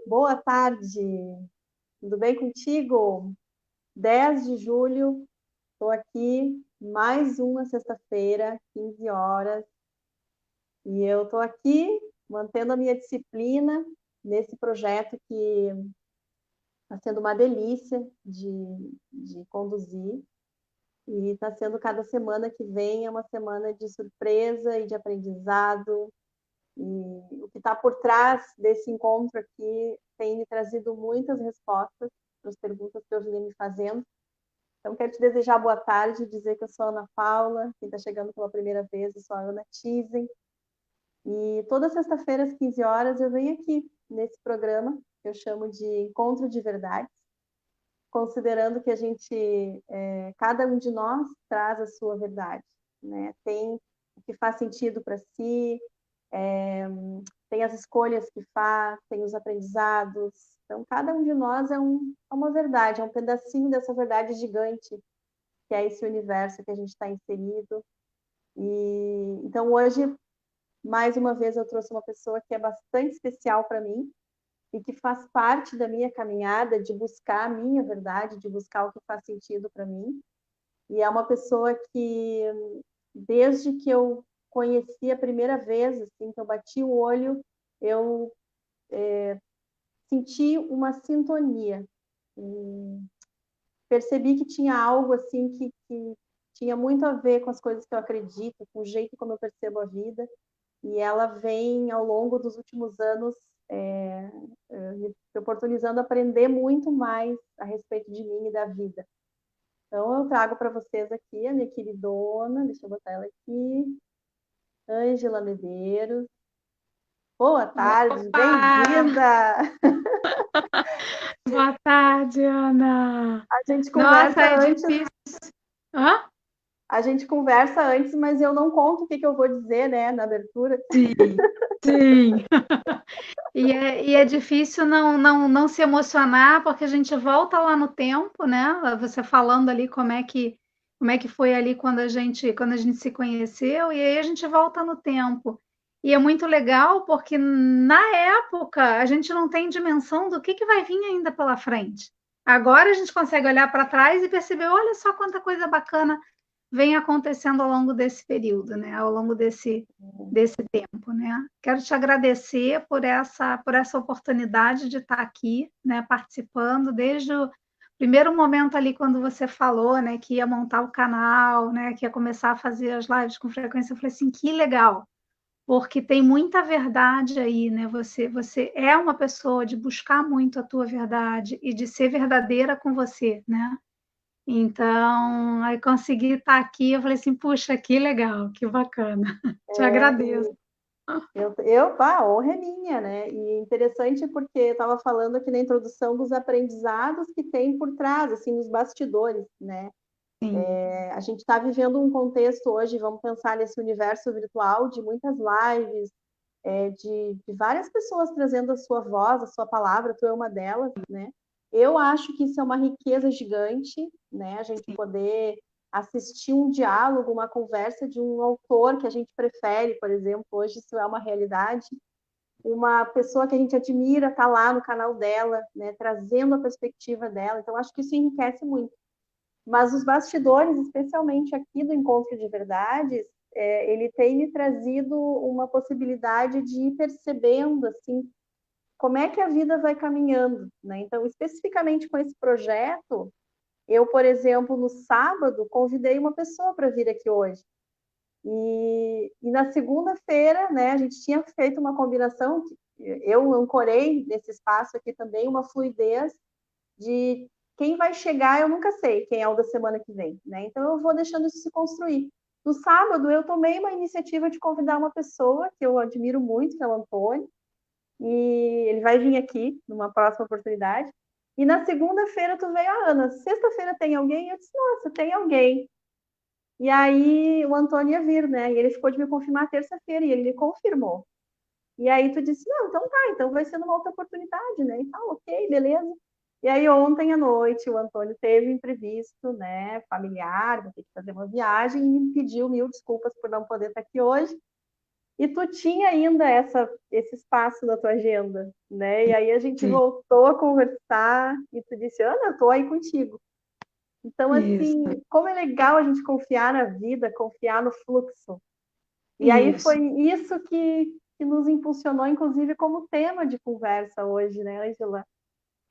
Boa tarde, tudo bem contigo? 10 de julho, estou aqui, mais uma sexta-feira, 15 horas, e eu estou aqui mantendo a minha disciplina nesse projeto que está sendo uma delícia de conduzir, e está sendo cada semana que vem é uma semana de surpresa e de aprendizado, e o que está por trás desse encontro aqui tem me trazido muitas respostas para as perguntas que eu vinha me fazendo. Então, quero te desejar boa tarde, dizer que eu sou a Ana Paula, quem está chegando pela primeira vez, eu sou a Ana Tizen. E toda sexta-feira, às 15 horas, eu venho aqui nesse programa, que eu chamo de Encontro de Verdades, considerando que cada um de nós traz a sua verdade, né? Tem o que faz sentido para si, tem as escolhas que faz, tem os aprendizados. Então, cada um de nós é uma verdade, é um pedacinho dessa verdade gigante, que é esse universo que a gente está inserido. E então, hoje, mais uma vez, eu trouxe uma pessoa que é bastante especial para mim e que faz parte da minha caminhada de buscar a minha verdade, de buscar o que faz sentido para mim. E é uma pessoa que, desde que eu conheci a primeira vez, assim, que eu bati o olho, eu senti uma sintonia. E percebi que tinha algo assim que tinha muito a ver com as coisas que eu acredito, com o jeito como eu percebo a vida. E ela vem, ao longo dos últimos anos, me oportunizando aprender muito mais a respeito de mim e da vida. Então, eu trago para vocês aqui a minha queridona, deixa eu botar ela aqui, Ângela Medeiros. Boa tarde, Opa! bem-vinda! Boa tarde, Ana. A gente Nossa, conversa é antes, difícil. Hã? a gente conversa antes, mas eu não conto o que eu vou dizer, né, na abertura. Sim, sim. E é difícil não se emocionar, porque a gente volta lá no tempo, né? Você falando ali como é que foi ali quando a gente se conheceu, e aí a gente volta no tempo. E é muito legal porque na época a gente não tem dimensão do que vai vir ainda pela frente. Agora a gente consegue olhar para trás e perceber, olha só quanta coisa bacana vem acontecendo ao longo desse período, né? Ao longo desse tempo, né? Quero te agradecer por essa oportunidade de estar aqui, né? Participando desde o primeiro momento ali quando você falou, né? Que ia montar o canal, né? Que ia começar a fazer as lives com frequência. Eu falei assim, que legal, porque tem muita verdade aí, né? Você é uma pessoa de buscar muito a tua verdade e de ser verdadeira com você, né? Então, aí consegui estar aqui, eu falei assim, puxa, que legal, que bacana. Te agradeço. A honra é minha, né? E interessante porque eu estava falando aqui na introdução dos aprendizados que tem por trás, assim, nos bastidores, né? Sim, A gente está vivendo um contexto hoje, vamos pensar nesse universo virtual de muitas lives, de várias pessoas trazendo a sua voz, a sua palavra, tu é uma delas, né? Eu acho que isso é uma riqueza gigante, né? A gente sim, poder assistir um diálogo, uma conversa de um autor que a gente prefere, por exemplo, hoje isso é uma realidade. Uma pessoa que a gente admira está lá no canal dela, né? Trazendo a perspectiva dela. Então, acho que isso enriquece muito. Mas os bastidores, especialmente aqui do Encontro de Verdades, ele tem me trazido uma possibilidade de ir percebendo assim como é que a vida vai caminhando, né? Então, especificamente com esse projeto, eu, por exemplo, no sábado, convidei uma pessoa para vir aqui hoje. E na segunda-feira, né, a gente tinha feito uma combinação, eu ancorei nesse espaço aqui também uma fluidez de quem vai chegar, eu nunca sei quem é o da semana que vem, né? Então eu vou deixando isso se construir. No sábado, eu tomei uma iniciativa de convidar uma pessoa que eu admiro muito, que é o Antônio, e ele vai vir aqui numa próxima oportunidade. E na segunda-feira tu veio a Ana. Sexta-feira tem alguém? Eu disse, nossa, tem alguém. E aí o Antônio ia vir, né? E ele ficou de me confirmar terça-feira e ele me confirmou. E aí tu disse, não, então tá, então vai ser numa outra oportunidade, né? E tá, ok, beleza. E aí ontem à noite o Antônio teve um imprevisto, né, familiar, vou ter que fazer uma viagem e me pediu mil desculpas por não poder estar aqui hoje. E tu tinha ainda esse espaço na tua agenda, né? E aí a gente Sim, voltou a conversar e tu disse, Ana, eu tô aí contigo. Então, isso, assim, como é legal a gente confiar na vida, confiar no fluxo. E aí foi isso, isso que nos impulsionou, inclusive, como tema de conversa hoje, né, Angela?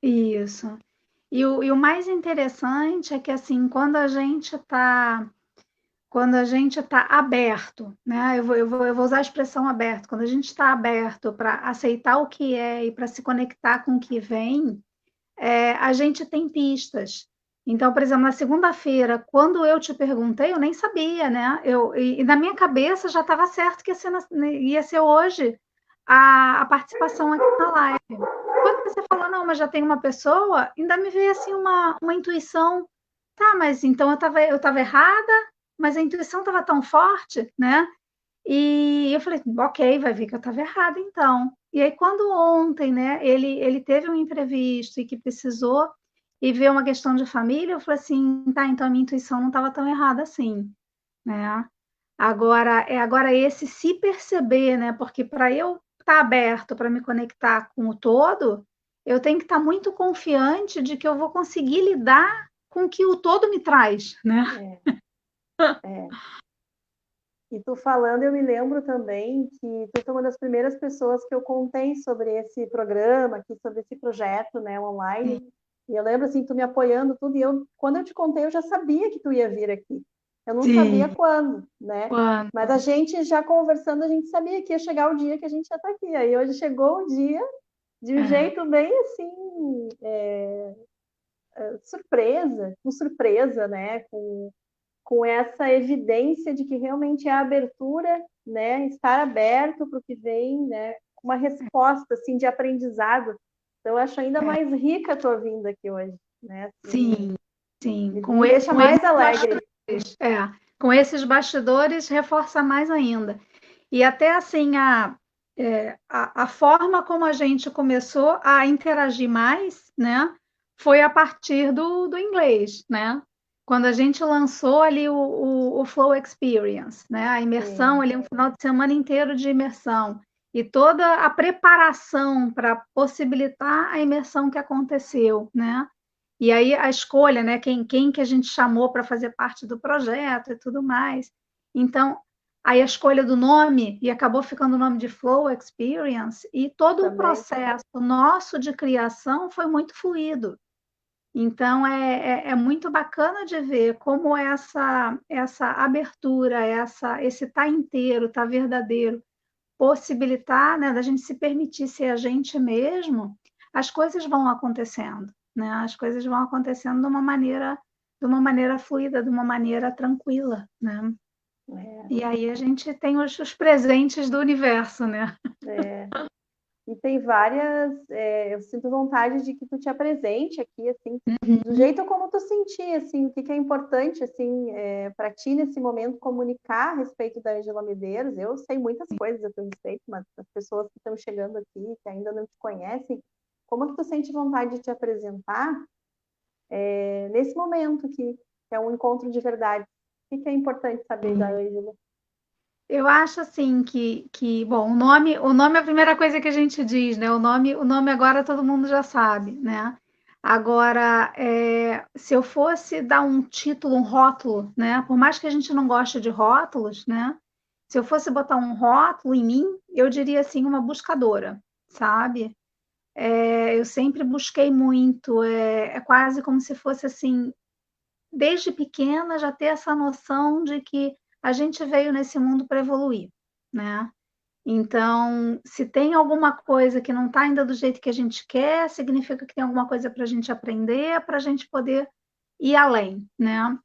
isso. E o mais interessante é que, assim, quando a gente está aberto, né? Eu vou usar a expressão aberto. Quando a gente está aberto para aceitar o que é e para se conectar com o que vem, a gente tem pistas. Então, por exemplo, na segunda-feira, quando eu te perguntei, eu nem sabia, né? E na minha cabeça já estava certo que ia ser hoje a participação aqui na live. Quando você falou, não, mas já tem uma pessoa, ainda me veio assim uma intuição. Tá, mas então eu estava errada, mas a intuição estava tão forte, né? E eu falei, ok, vai ver que eu estava errada então. E aí, quando ontem, né, ele teve um imprevisto e que precisou e ver uma questão de família, eu falei assim, tá, então a minha intuição não estava tão errada assim, né? Agora esse se perceber, né? Porque para eu estar aberto para me conectar com o todo, eu tenho que estar muito confiante de que eu vou conseguir lidar com o que o todo me traz, né? É, é. E tu falando, eu me lembro também que tu foi uma das primeiras pessoas que eu contei sobre esse programa, aqui, sobre esse projeto, né, Sim, online. E eu lembro, assim, tu me apoiando tudo, e quando eu te contei, eu já sabia que tu ia vir aqui. Eu não sabia sim. quando, né? Mas a Quando? gente já conversando, a gente sabia que ia chegar o dia que a gente ia estar aqui. Aí hoje chegou o dia, de um É, jeito bem, assim, surpresa, com surpresa, né? Com essa evidência de que realmente é a abertura, né, estar aberto para o que vem, né, uma resposta assim de aprendizado. Então eu acho ainda é, mais rica a tua vinda aqui hoje, né? Assim, sim, sim. me deixa Com esses mais alegre. bastidores, com esses bastidores reforça mais ainda. E até assim, a forma como a gente começou a interagir mais, né, foi a partir do inglês, né? Quando a gente lançou ali o Flow Experience, né? A imersão, Sim, ali um final de semana inteiro de imersão. E toda a preparação para possibilitar a imersão que aconteceu, né? E aí a escolha, né? Quem que a gente chamou para fazer parte do projeto e tudo mais. Então, aí a escolha do nome, e acabou ficando o nome de Flow Experience, e todo o também. processo nosso de criação foi muito fluido. Então, é muito bacana de ver como essa abertura, esse tá inteiro, tá verdadeiro, possibilitar, né, da gente se permitir ser a gente mesmo, as coisas vão acontecendo, né? As coisas vão acontecendo de uma maneira fluida, de uma maneira tranquila, né? É, E aí a gente tem os presentes do universo, né? é. E tem várias, eu sinto vontade de que tu te apresente aqui, assim, do Uhum. jeito como tu sentir, assim, o que que é importante, assim, para ti nesse momento comunicar a respeito da Angela Medeiros. Eu sei muitas coisas a teu respeito, mas as pessoas que estão chegando aqui, que ainda não te conhecem, como é que tu sente vontade de te apresentar nesse momento aqui, que é um encontro de verdade? O que que é importante saber da Angela? Eu acho assim bom, o nome é a primeira coisa que a gente diz, né? O nome agora todo mundo já sabe, né? Agora, se eu fosse dar um título, um rótulo, né? Por mais que a gente não goste de rótulos, né? Se eu fosse botar um rótulo em mim, eu diria assim, uma buscadora, sabe? Eu sempre busquei muito, é quase como se fosse assim, desde pequena já ter essa noção de que a gente veio nesse mundo para evoluir, né? Então, se tem alguma coisa que não está ainda do jeito que a gente quer, significa que tem alguma coisa para a gente aprender, para a gente poder ir além, né?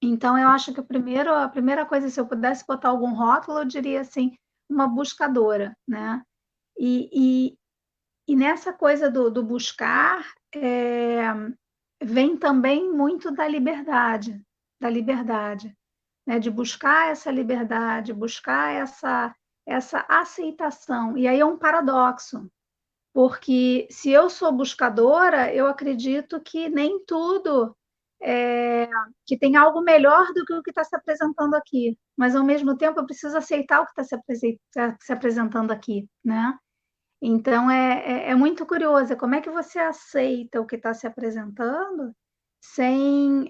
Então, eu acho que a primeira coisa, se eu pudesse botar algum rótulo, eu diria assim, uma buscadora, né? E, e, e nessa coisa do buscar, vem também muito da liberdade, né? De buscar essa liberdade, buscar essa aceitação. E aí é um paradoxo, porque se eu sou buscadora, eu acredito que nem tudo que tem algo melhor do que o que está se apresentando aqui. mas ao mesmo tempo eu preciso aceitar o que está se apresentando aqui, né? Então é muito curioso, como é que você aceita o que está se apresentando sem,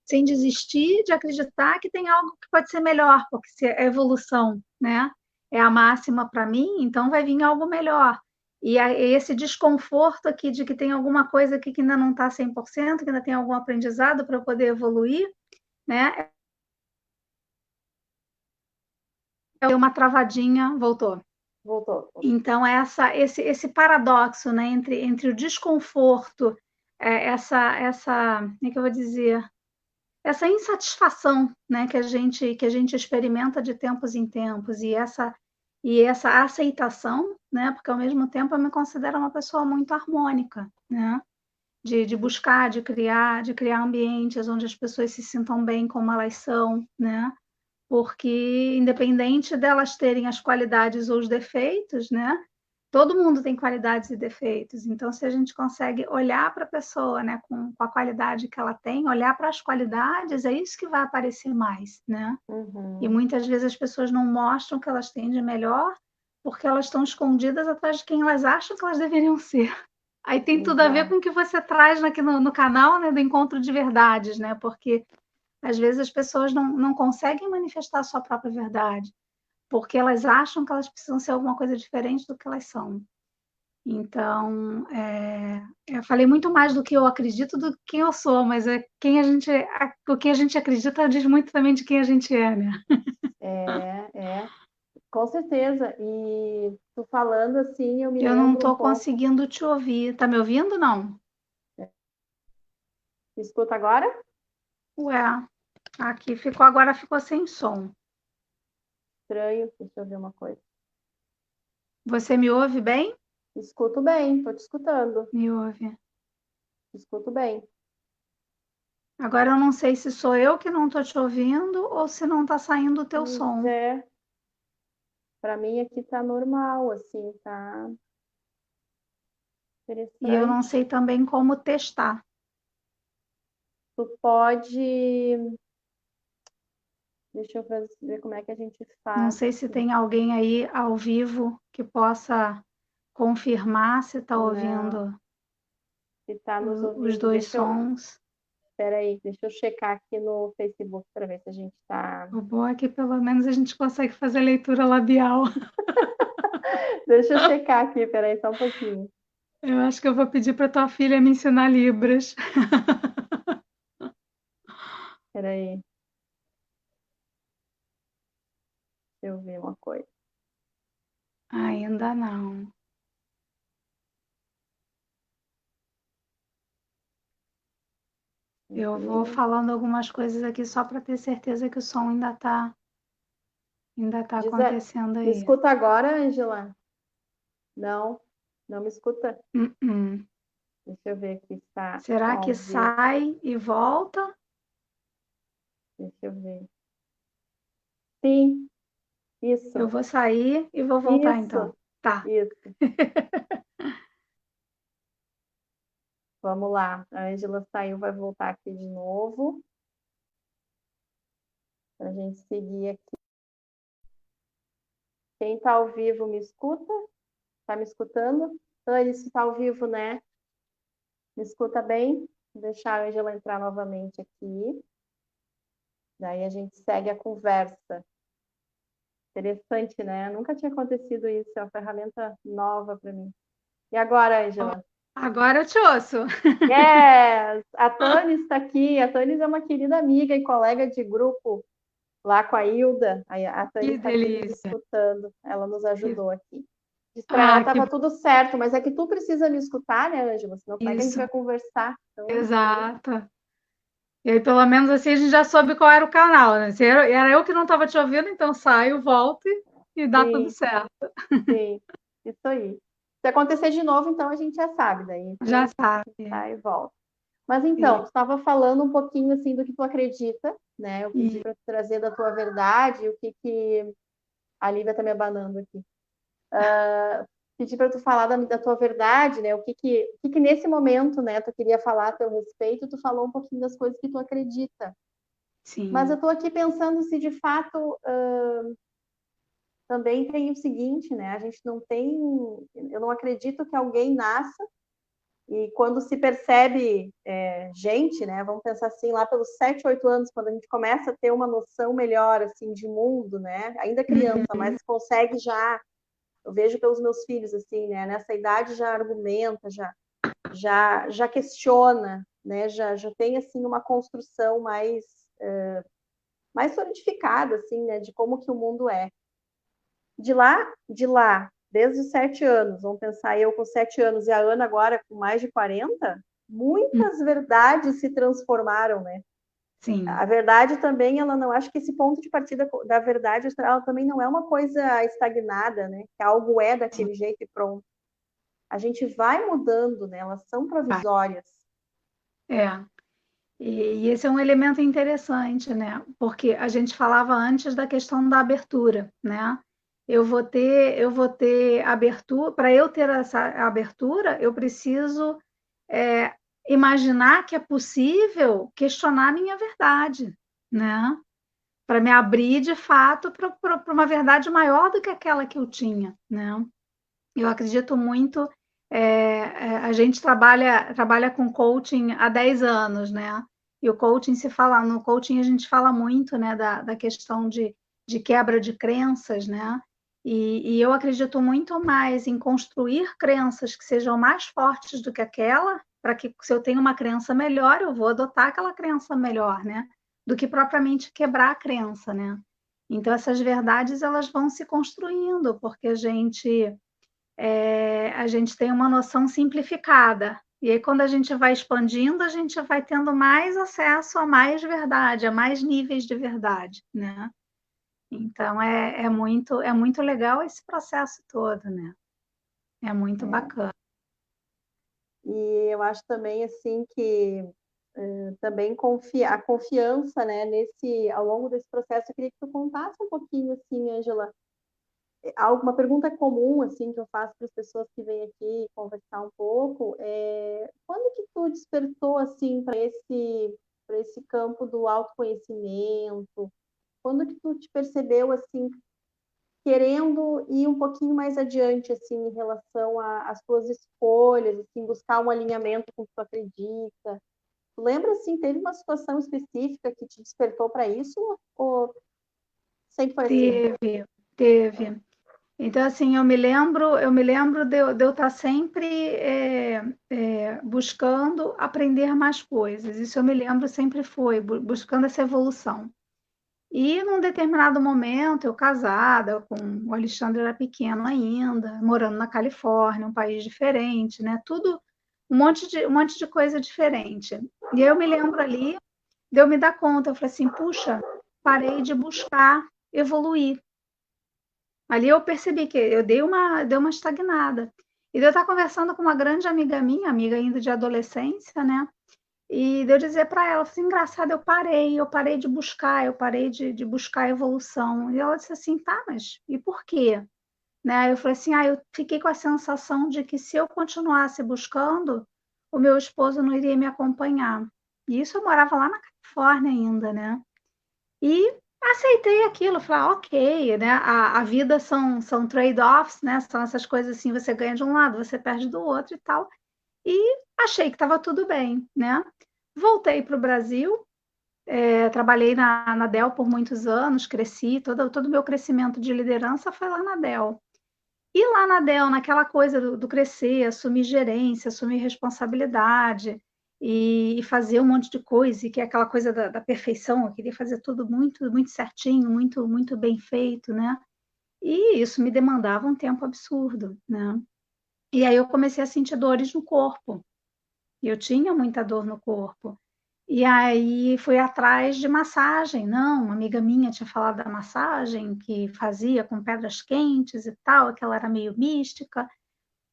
sem desistir de acreditar que tem algo que pode ser melhor, porque se é evolução, né? É a máxima para mim, então vai vir algo melhor. E esse desconforto aqui de que tem alguma coisa aqui que ainda não está 100%, que ainda tem algum aprendizado para poder evoluir, né? É uma travadinha, voltou. Voltou. Então, esse paradoxo, né, entre o desconforto, como é que eu vou dizer? Essa insatisfação, né, que a gente experimenta de tempos em tempos, e essa aceitação, né, porque ao mesmo tempo eu me considero uma pessoa muito harmônica, né, de buscar, de criar ambientes onde as pessoas se sintam bem como elas são, né, porque independente delas terem as qualidades ou os defeitos, né? Todo mundo tem qualidades e defeitos. Então, se a gente consegue olhar para a pessoa, né, com a qualidade que ela tem, olhar para as qualidades, é isso que vai aparecer mais, né? E Uhum. muitas vezes as pessoas não mostram o que elas têm de melhor, porque elas estão escondidas atrás de quem elas acham que elas deveriam ser. Aí tem tudo a ver Exato. com o que você traz aqui no canal, né, do Encontro de Verdades, né? Porque às vezes as pessoas não conseguem manifestar a sua própria verdade, porque elas acham que elas precisam ser alguma coisa diferente do que elas são. Então, eu falei muito mais do que eu acredito do que quem eu sou, mas o que a gente acredita diz muito também de quem a gente é, né? É, com certeza. E tu falando assim, eu me Eu não lembro um estou pouco. conseguindo te ouvir. Tá me ouvindo, não? Escuta agora? Ué, agora ficou sem som. Estranho, deixa eu ver uma coisa. Você me ouve bem? Escuto bem, tô te escutando. Me ouve. Escuto bem. Agora eu não sei se sou eu que não estou te ouvindo ou se não está saindo o teu Pois som. é, para mim aqui tá normal, assim, tá E eu não interessante. sei também como testar. Tu pode, deixa eu ver como é que a gente Não faz sei se aqui. tem alguém aí ao vivo que possa confirmar se está Não, ouvindo se tá nos os ouvindo. dois sons. Espera aí, deixa eu checar aqui no Facebook para ver se a gente tá. O bom é que pelo menos a gente consegue fazer leitura labial. Deixa eu checar aqui, peraí, só um pouquinho. Eu acho que eu vou pedir para tua filha me ensinar Libras. Peraí, deixa eu ver uma coisa. Ainda não. Deixa Eu eu vou ver. falando algumas coisas aqui só para ter certeza que o som ainda tá Diz acontecendo Me aí. escuta agora, Angela? Não, não me escuta. Uh-uh. Deixa eu ver aqui se está Será que ao vivo. sai e volta? Deixa eu ver. Sim, Eu isso, vou sair e vou voltar então. isso, Tá. isso. Vamos lá. A Angela saiu, vai voltar aqui de novo. Para a gente seguir aqui. Quem está ao vivo me escuta? Está me escutando? Anne, se está ao vivo, né? Me escuta bem? Vou deixar a Angela entrar novamente aqui. Daí a gente segue a conversa. Interessante, né? Nunca tinha acontecido isso. É uma ferramenta nova para mim. E agora, Angela? Agora eu te ouço. Yes! A Tanis está aqui. A Tanis é uma querida amiga e colega de grupo lá com a Hilda. A Tanis Que está aqui nos delícia. escutando. Ela nos Que... ajudou aqui. Diz para ela Ah, que estava tudo certo, mas é que tu precisa me escutar, né, Ângela? Senão como é que a gente vai isso. conversar? Então, Exato. E aí, pelo menos assim, a gente já soube qual era o canal, né? Se era eu que não estava te ouvindo, então saio, volto e dá tudo sim, certo. sim, isso aí. Se acontecer de novo, então a gente já sabe, daí Já tu sabe. sai e volta. Mas então, E, tu estava falando um pouquinho assim do que tu acredita, né? Eu pedi e para tu trazer da tua verdade, o que que a Lívia tá me abanando aqui. Pedi para tu falar da tua verdade, né? O que que nesse momento, né, tu queria falar a teu respeito, tu falou um pouquinho das coisas que tu acredita. Mas eu sim, estou aqui pensando se de fato também tem o seguinte, né? A gente não tem, eu não acredito que alguém nasça e quando se percebe gente, né? Vamos pensar assim, lá pelos 7, 8 anos, quando a gente começa a ter uma noção melhor assim de mundo, né? Ainda criança, uhum, mas consegue já, eu vejo pelos meus filhos assim, né? Nessa idade já argumenta, já questiona, né? Já tem assim uma construção mais solidificada assim, né? De como que o mundo é. De lá, desde os 7 anos, vamos pensar eu com 7 anos e a Ana agora com mais de 40, uhum, muitas verdades se transformaram, né? sim, A verdade também, ela não, acho que esse ponto de partida da verdade, ela também não é uma coisa estagnada, né? Que algo é sim, daquele jeito e pronto. A gente vai mudando, né? Elas são vai. provisórias. É. E esse é um elemento interessante, né? Porque a gente falava antes da questão da abertura, né? Eu vou ter abertura, para eu ter essa abertura, eu preciso é, imaginar que é possível questionar a minha verdade, né? Para me abrir de fato para uma verdade maior do que aquela que eu tinha, né? Eu acredito muito. A gente trabalha com coaching há 10 anos, né? E o coaching no coaching a gente fala muito, né, da questão de quebra de crenças, né? E eu acredito muito mais em construir crenças que sejam mais fortes do que aquela, para que se eu tenho uma crença melhor, eu vou adotar aquela crença melhor, né? Do que propriamente quebrar a crença, né? Então essas verdades elas vão se construindo, porque a gente tem uma noção simplificada. E aí, quando a gente vai expandindo, a gente vai tendo mais acesso a mais verdade, a mais níveis de verdade, né? Então, é muito legal esse processo todo, né? É muito Né? bacana. E eu acho também assim que também a confiança, né, ao longo desse processo, eu queria que tu contasse um pouquinho, assim, Ângela, alguma pergunta comum, assim, que eu faço para as pessoas que vêm aqui conversar um pouco, quando que tu despertou, assim, para esse campo do autoconhecimento? Quando que tu te percebeu, assim, querendo ir um pouquinho mais adiante, assim, em relação às tuas escolhas, assim, buscar um alinhamento com o que tu acredita? Tu lembra, assim, teve uma situação específica que te despertou para isso? Ou sempre foi assim? Teve, teve. Então, assim, eu me lembro de eu estar sempre buscando aprender mais coisas. Isso eu me lembro sempre foi, buscando essa evolução. E num determinado momento, eu casada, com o Alexandre era pequeno ainda, morando na Califórnia, um país diferente, né? Tudo, um monte de coisa diferente. E eu me lembro ali, de eu me dar conta, eu falei assim, puxa, parei de buscar evoluir. Ali eu percebi que eu dei uma estagnada. E de eu estar conversando com uma grande amiga minha, amiga ainda de adolescência, né? E de eu dizer para ela, assim, engraçado, eu parei de buscar, eu parei de buscar evolução. E ela disse assim, tá, mas e por quê? Né? Eu falei assim, eu fiquei com a sensação de que se eu continuasse buscando, o meu esposo não iria me acompanhar. E isso eu morava lá na Califórnia ainda, né? E aceitei aquilo, falei, ok, né? A vida são trade-offs, né? São essas coisas assim, você ganha de um lado, você perde do outro e tal. E achei que estava tudo bem, né? Voltei para o Brasil, trabalhei na Dell por muitos anos, cresci, todo o meu crescimento de liderança foi lá na Dell. E lá na Dell, naquela coisa do crescer, assumir gerência, assumir responsabilidade e fazer um monte de coisa, e que é aquela coisa da perfeição, eu queria fazer tudo muito, muito certinho, muito, muito bem feito, né? E isso me demandava um tempo absurdo, né? E aí eu comecei a sentir dores no corpo. E eu tinha muita dor no corpo. E aí fui atrás de massagem. Não, uma amiga minha tinha falado da massagem que fazia com pedras quentes e tal, que ela era meio mística.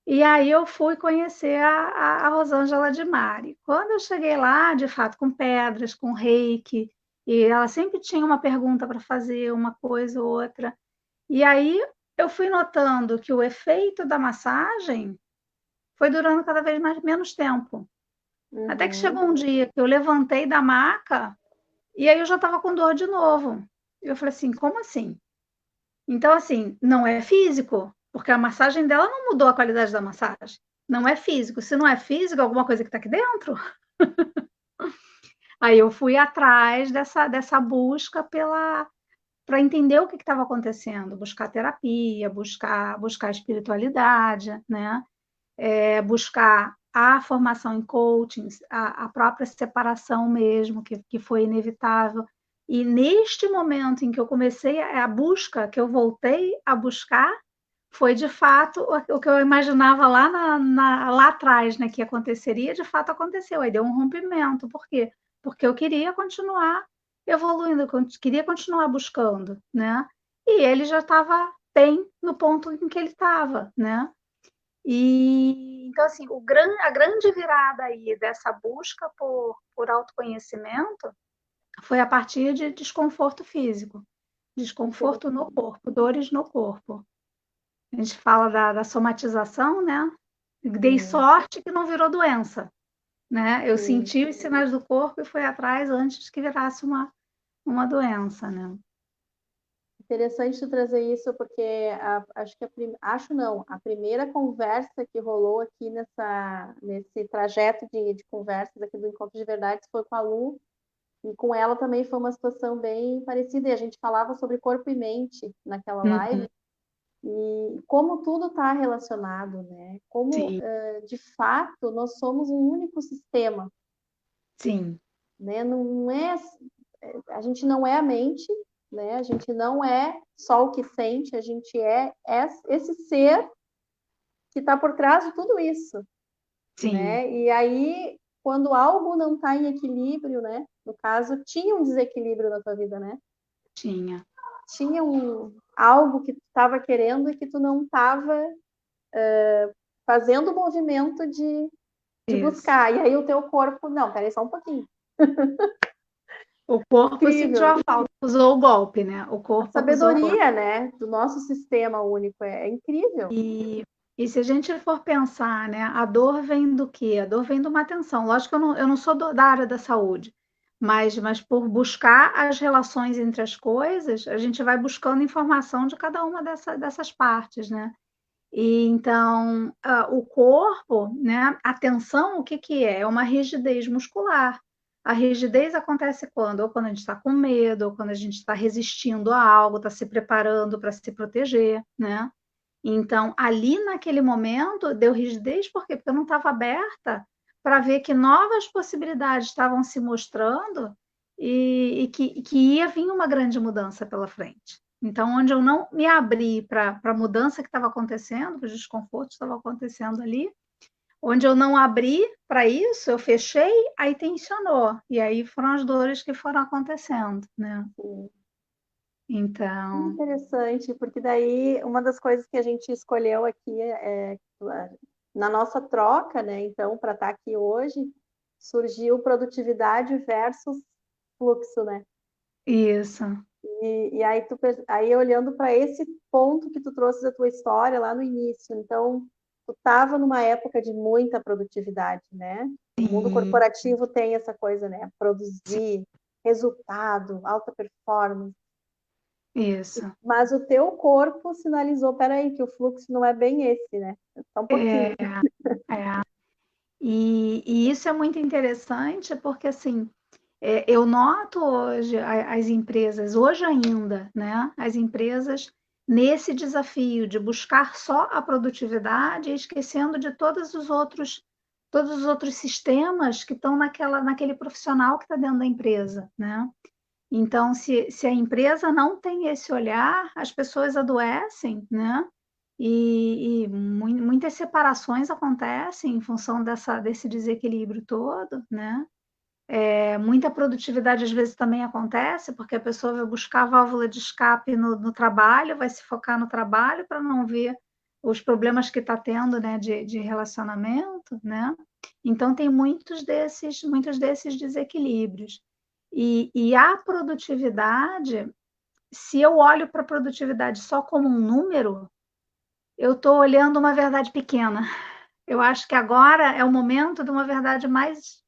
E aí eu fui conhecer a Rosângela de Mari. Quando eu cheguei lá, de fato, com pedras, com reiki, e ela sempre tinha uma pergunta para fazer, uma coisa ou outra. E aí eu fui notando que o efeito da massagem foi durando cada vez mais menos tempo. Até que chegou Uhum. um dia que eu levantei da maca E aí eu já estava com dor de novo. Eu falei assim, como assim? Então, assim, não é físico, porque a massagem dela não mudou a qualidade da massagem. Não é físico. Se não é físico, alguma coisa que está aqui dentro. Aí eu fui atrás dessa busca para entender o que estava acontecendo, buscar terapia, buscar espiritualidade, né? Buscar a formação em coaching, a própria separação mesmo, que foi inevitável. E neste momento em que eu comecei a busca, que eu voltei a buscar, foi de fato o que eu imaginava lá atrás, né, que aconteceria, de fato aconteceu. Aí deu um rompimento. Por quê? Porque eu queria continuar evoluindo, eu queria continuar buscando, né? E ele já estava bem no ponto em que ele estava, né? E então assim, a grande virada aí dessa busca por autoconhecimento foi a partir de desconforto físico, desconforto no corpo, dores no corpo. A gente fala da somatização, né? Dei Sim, sorte que não virou doença, né? Eu sim. senti os sinais do corpo e fui atrás antes que virasse uma doença, né? Interessante tu trazer isso, porque acho que acho não, a primeira conversa que rolou aqui nesse trajeto de conversas aqui do Encontro de Verdades foi com a Lu, e com ela também foi uma situação bem parecida, e a gente falava sobre corpo e mente naquela live, Uhum. e como tudo está relacionado, né? Como, Sim, de fato, nós somos um único sistema, sim, né? Não é, a gente não é a mente, né? A gente não é só o que sente, a gente é esse ser que está por trás de tudo isso, sim, né? E aí, quando algo não está em equilíbrio, né? No caso, tinha um desequilíbrio na tua vida, né? tinha. Tinha algo que tu estava querendo e que tu não estava fazendo o movimento de Isso. buscar. E aí o teu corpo, não, peraí só um pouquinho. O corpo sentiu Incrível. a falta, usou o golpe, né? O A corpo acusou o golpe. sabedoria, né, do nosso sistema único é incrível. E se a gente for pensar, né, a dor vem do quê? A dor vem de uma tensão. Lógico que eu não sou da área da saúde, mas por buscar as relações entre as coisas, a gente vai buscando informação de cada uma dessas partes, né? E então, o corpo, né, a tensão, o que que é? É uma rigidez muscular. A rigidez acontece quando? Ou quando a gente está com medo, ou quando a gente está resistindo a algo, está se preparando para se proteger, né? Então, ali naquele momento, deu rigidez, por quê? Porque eu não estava aberta para ver que novas possibilidades estavam se mostrando que ia vir uma grande mudança pela frente. Então, onde eu não me abri para a mudança que estava acontecendo, para os desconfortos que estavam acontecendo ali, onde eu não abri para isso, eu fechei, aí tensionou. E aí foram as dores que foram acontecendo, né? Sim. Então, Interessante, porque daí uma das coisas que a gente escolheu aqui na nossa troca, né? Então, para estar aqui hoje, surgiu produtividade versus fluxo, né? isso, E aí, aí olhando para esse ponto que tu trouxe da tua história lá no início, então tu estava numa época de muita produtividade, né? O mundo sim, corporativo tem essa coisa, né? sim, Produzir, resultado, alta performance. isso. Mas o teu corpo sinalizou, peraí, que o fluxo não é bem esse, né? Só um É, pouquinho. é. E isso é muito interessante porque, assim, eu noto hoje as empresas, hoje ainda, né, as empresas nesse desafio de buscar só a produtividade, esquecendo de todos os outros sistemas que estão naquele profissional que está dentro da empresa, né? Então, se a empresa não tem esse olhar, as pessoas adoecem, né? Muitas separações acontecem em função desse desequilíbrio todo, né? Muita produtividade às vezes também acontece, porque a pessoa vai buscar a válvula de escape no trabalho, vai se focar no trabalho para não ver os problemas que está tendo, né, de relacionamento, né? Então tem muitos desses desequilíbrios. E a produtividade, se eu olho para a produtividade só como um número, eu estou olhando uma verdade pequena. Eu acho que agora é o momento de uma verdade mais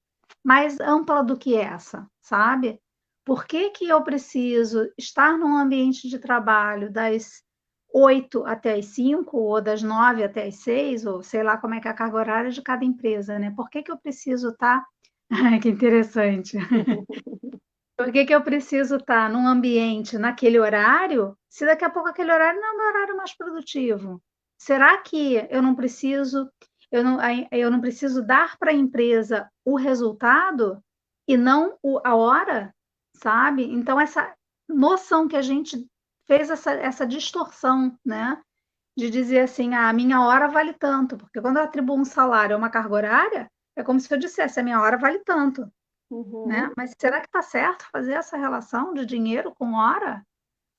ampla do que essa, sabe? Por que que eu preciso estar num ambiente de trabalho das 8 até as 5, ou das 9 até as 6, ou sei lá como é que é a carga horária de cada empresa, né? Por que que eu preciso estar... Ai, que interessante. Por que que eu preciso estar num ambiente naquele horário, se daqui a pouco aquele horário não é o meu horário mais produtivo? Será que eu não preciso dar para a empresa o resultado e não a hora, sabe? Então, essa noção que a gente fez essa distorção, né? De dizer assim, a minha hora vale tanto, porque quando eu atribuo um salário a uma carga horária, é como se eu dissesse, a minha hora vale tanto, né? Uhum. Mas será que está certo fazer essa relação de dinheiro com hora?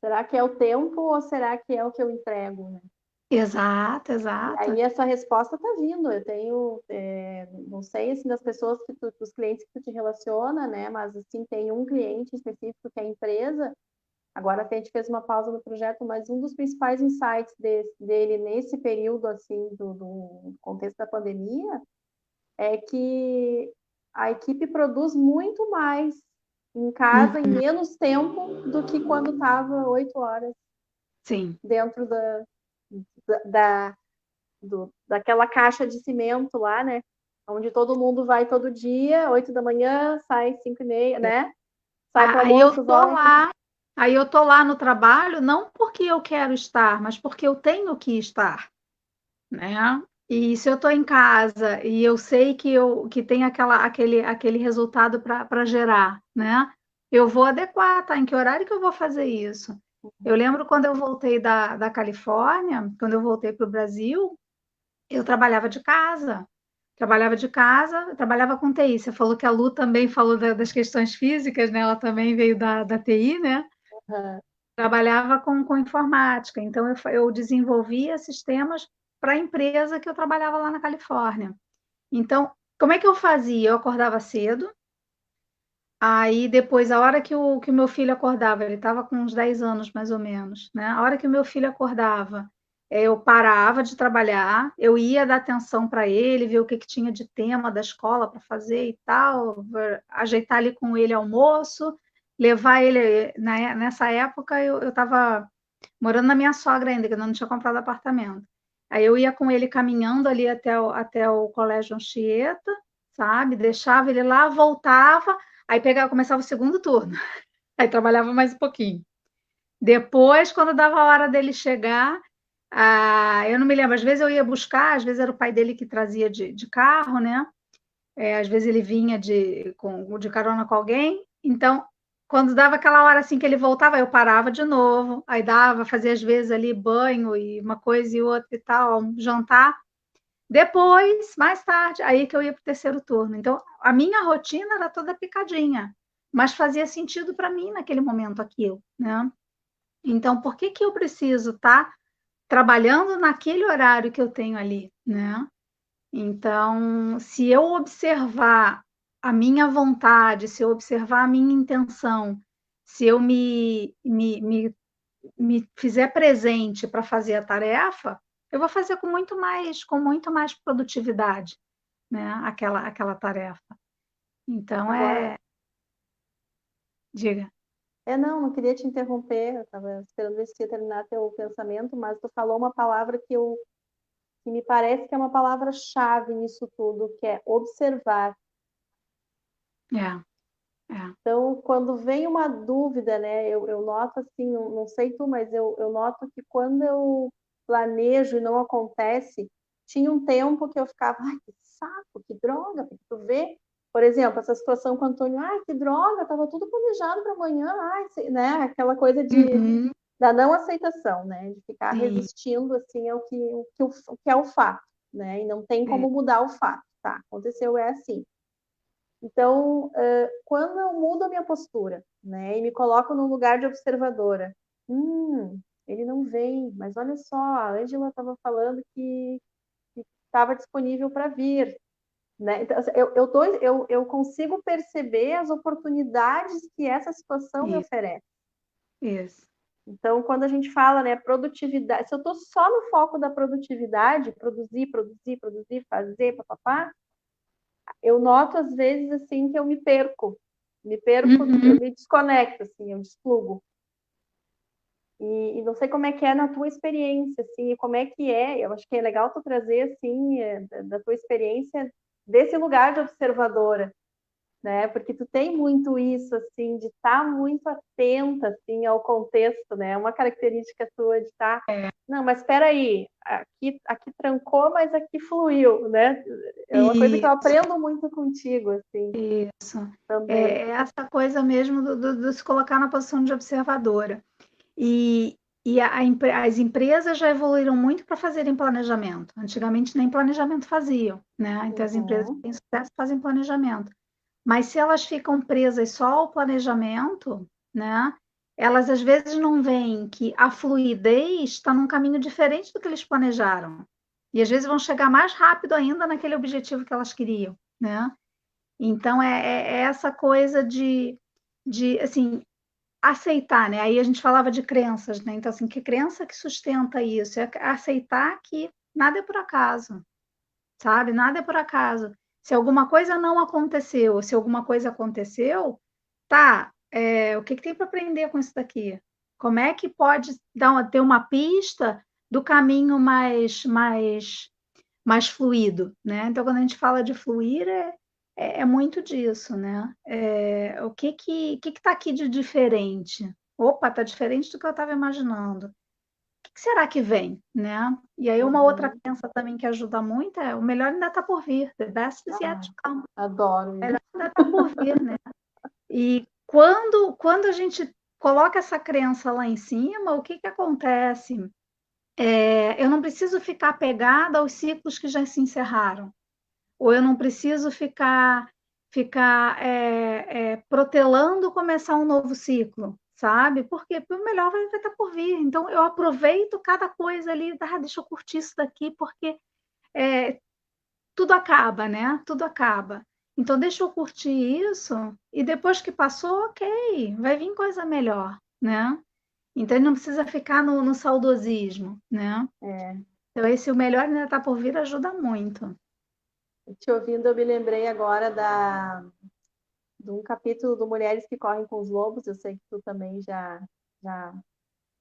Será que é o tempo ou será que é o que eu entrego, né? Exato, E exato. aí essa resposta está vindo. Eu tenho, não sei assim das pessoas dos clientes que tu te relaciona, né? Mas assim tem um cliente específico que é a empresa. Agora até a gente fez uma pausa no projeto, mas um dos principais insights dele nesse período assim do contexto da pandemia é que a equipe produz muito mais em casa em Uhum, menos tempo do que quando estava 8 horas sim. dentro da, daquela caixa de cimento lá, né? Onde todo mundo vai todo dia, 8 da manhã, sai 5h30, né? Sai para o Aí eu almoço, tô volta. lá, aí eu tô lá no trabalho, não porque eu quero estar, mas porque eu tenho que estar, né? E se eu estou em casa e eu sei que tem aquele resultado para gerar, né? Eu vou adequar, tá? Em que horário que eu vou fazer isso? Eu lembro quando eu voltei da Califórnia, quando eu voltei para o Brasil, eu trabalhava de casa. Trabalhava de casa, eu trabalhava com TI. Você falou que a Lu também falou das questões físicas, né? Ela também veio da TI, né? Uhum. Trabalhava com informática, então eu desenvolvia sistemas para a empresa que eu trabalhava lá na Califórnia. Então, como é que eu fazia? Eu acordava cedo, aí depois, a hora que o meu filho acordava, ele estava com uns 10 anos mais ou menos, né? A hora que o meu filho acordava, eu parava de trabalhar, eu ia dar atenção para ele, ver o que tinha de tema da escola para fazer e tal, ajeitar ali com ele almoço, levar ele. Nessa época, eu estava morando na minha sogra ainda, que eu não tinha comprado apartamento. Aí eu ia com ele caminhando ali até o Colégio Anchieta, sabe? Deixava ele lá, voltava, aí pegava, começava o segundo turno. Aí trabalhava mais um pouquinho. Depois, quando dava a hora dele chegar, eu não me lembro, às vezes eu ia buscar, às vezes era o pai dele que trazia de carro, né? Às vezes ele vinha de carona com alguém. Então, quando dava aquela hora assim que ele voltava, eu parava de novo, aí dava, fazia às vezes ali banho e uma coisa e outra e tal, jantar. Depois, mais tarde, aí que eu ia para o terceiro turno. Então, a minha rotina era toda picadinha, mas fazia sentido para mim naquele momento aquilo, né? Então, por que que eu preciso estar trabalhando naquele horário que eu tenho ali, né? Então, se eu observar a minha vontade, se eu observar a minha intenção, se eu me fizer presente para fazer a tarefa, eu vou fazer com muito mais produtividade, né? Aquela tarefa. Então, Agora, diga. não queria te interromper, eu estava esperando ver se ia terminar teu pensamento, mas tu falou uma palavra que me parece que é uma palavra-chave nisso tudo, que é observar. É, é. Então, quando vem uma dúvida, né, eu noto assim, não sei tu, mas eu noto que quando eu planejo e não acontece, tinha um tempo que eu ficava, ai, que saco, que droga, porque tu vê, por exemplo, essa situação com o Antônio, ai, que droga, estava tudo planejado para amanhã, ai, né, aquela coisa Uhum, da não aceitação, né, de ficar sim, resistindo assim ao que é o fato, né, e não tem é, como mudar o fato, tá? Aconteceu, é assim. Então, quando eu mudo a minha postura, né, e me coloco no lugar de observadora, ele não vem, mas olha só, a Ângela estava falando que estava disponível para vir, né? Então, assim, eu consigo perceber as oportunidades que essa situação me isso, oferece. isso. Então, quando a gente fala, né, produtividade, se eu estou só no foco da produtividade, produzir, produzir, produzir, fazer, papapá, eu noto às vezes assim que eu me perco, me perco, eu me desconecto, assim, eu desplugo. E não sei como é que é na tua experiência, assim, e como é que é, eu acho que é legal tu trazer, assim, da tua experiência desse lugar de observadora, né? Porque tu tem muito isso, assim, de estar muito atenta, assim, ao contexto, né? Uma característica tua de estar, não, mas espera aí, aqui trancou, mas aqui fluiu, né? É uma coisa que eu Isso, aprendo muito contigo, assim, isso. também. É essa coisa mesmo do se colocar na posição de observadora. E, as empresas já evoluíram muito para fazerem planejamento. Antigamente nem planejamento faziam, né? Então as empresas que Uhum. têm sucesso fazem planejamento. Mas se elas ficam presas só ao planejamento, né? Elas às vezes não veem que a fluidez está num caminho diferente do que eles planejaram. E às vezes vão chegar mais rápido ainda naquele objetivo que elas queriam, né? Então é essa coisa de assim, aceitar, né? Aí a gente falava de crenças, né? Então, assim, que crença que sustenta isso? É aceitar que nada é por acaso, sabe? Nada é por acaso. Se alguma coisa não aconteceu, se alguma coisa aconteceu, tá, o que tem para aprender com isso daqui? Como é que pode ter uma pista do caminho mais fluido, né? Então, quando a gente fala de fluir, é muito disso, né? O que está aqui de diferente? Opa, está diferente do que eu estava imaginando. O que será que vem, né? E aí uma outra Uhum. crença também que ajuda muito é o melhor ainda está por vir. The best is yet Ah, to come. adoro O melhor isso. ainda está por vir, né? E quando a gente coloca essa crença lá em cima, o que acontece? Eu não preciso ficar apegada aos ciclos que já se encerraram, ou eu não preciso ficar protelando começar um novo ciclo, sabe? Porque o melhor vai estar por vir. Então eu aproveito cada coisa ali, deixa eu curtir isso daqui, porque tudo acaba, né? Tudo acaba. Então deixa eu curtir isso e depois que passou, ok, vai vir coisa melhor, né? Então ele não precisa ficar no saudosismo, né? É, Então esse o melhor ainda está por vir ajuda muito. te ouvindo, eu me lembrei agora de um capítulo do Mulheres que Correm com os Lobos. Eu sei que tu também já,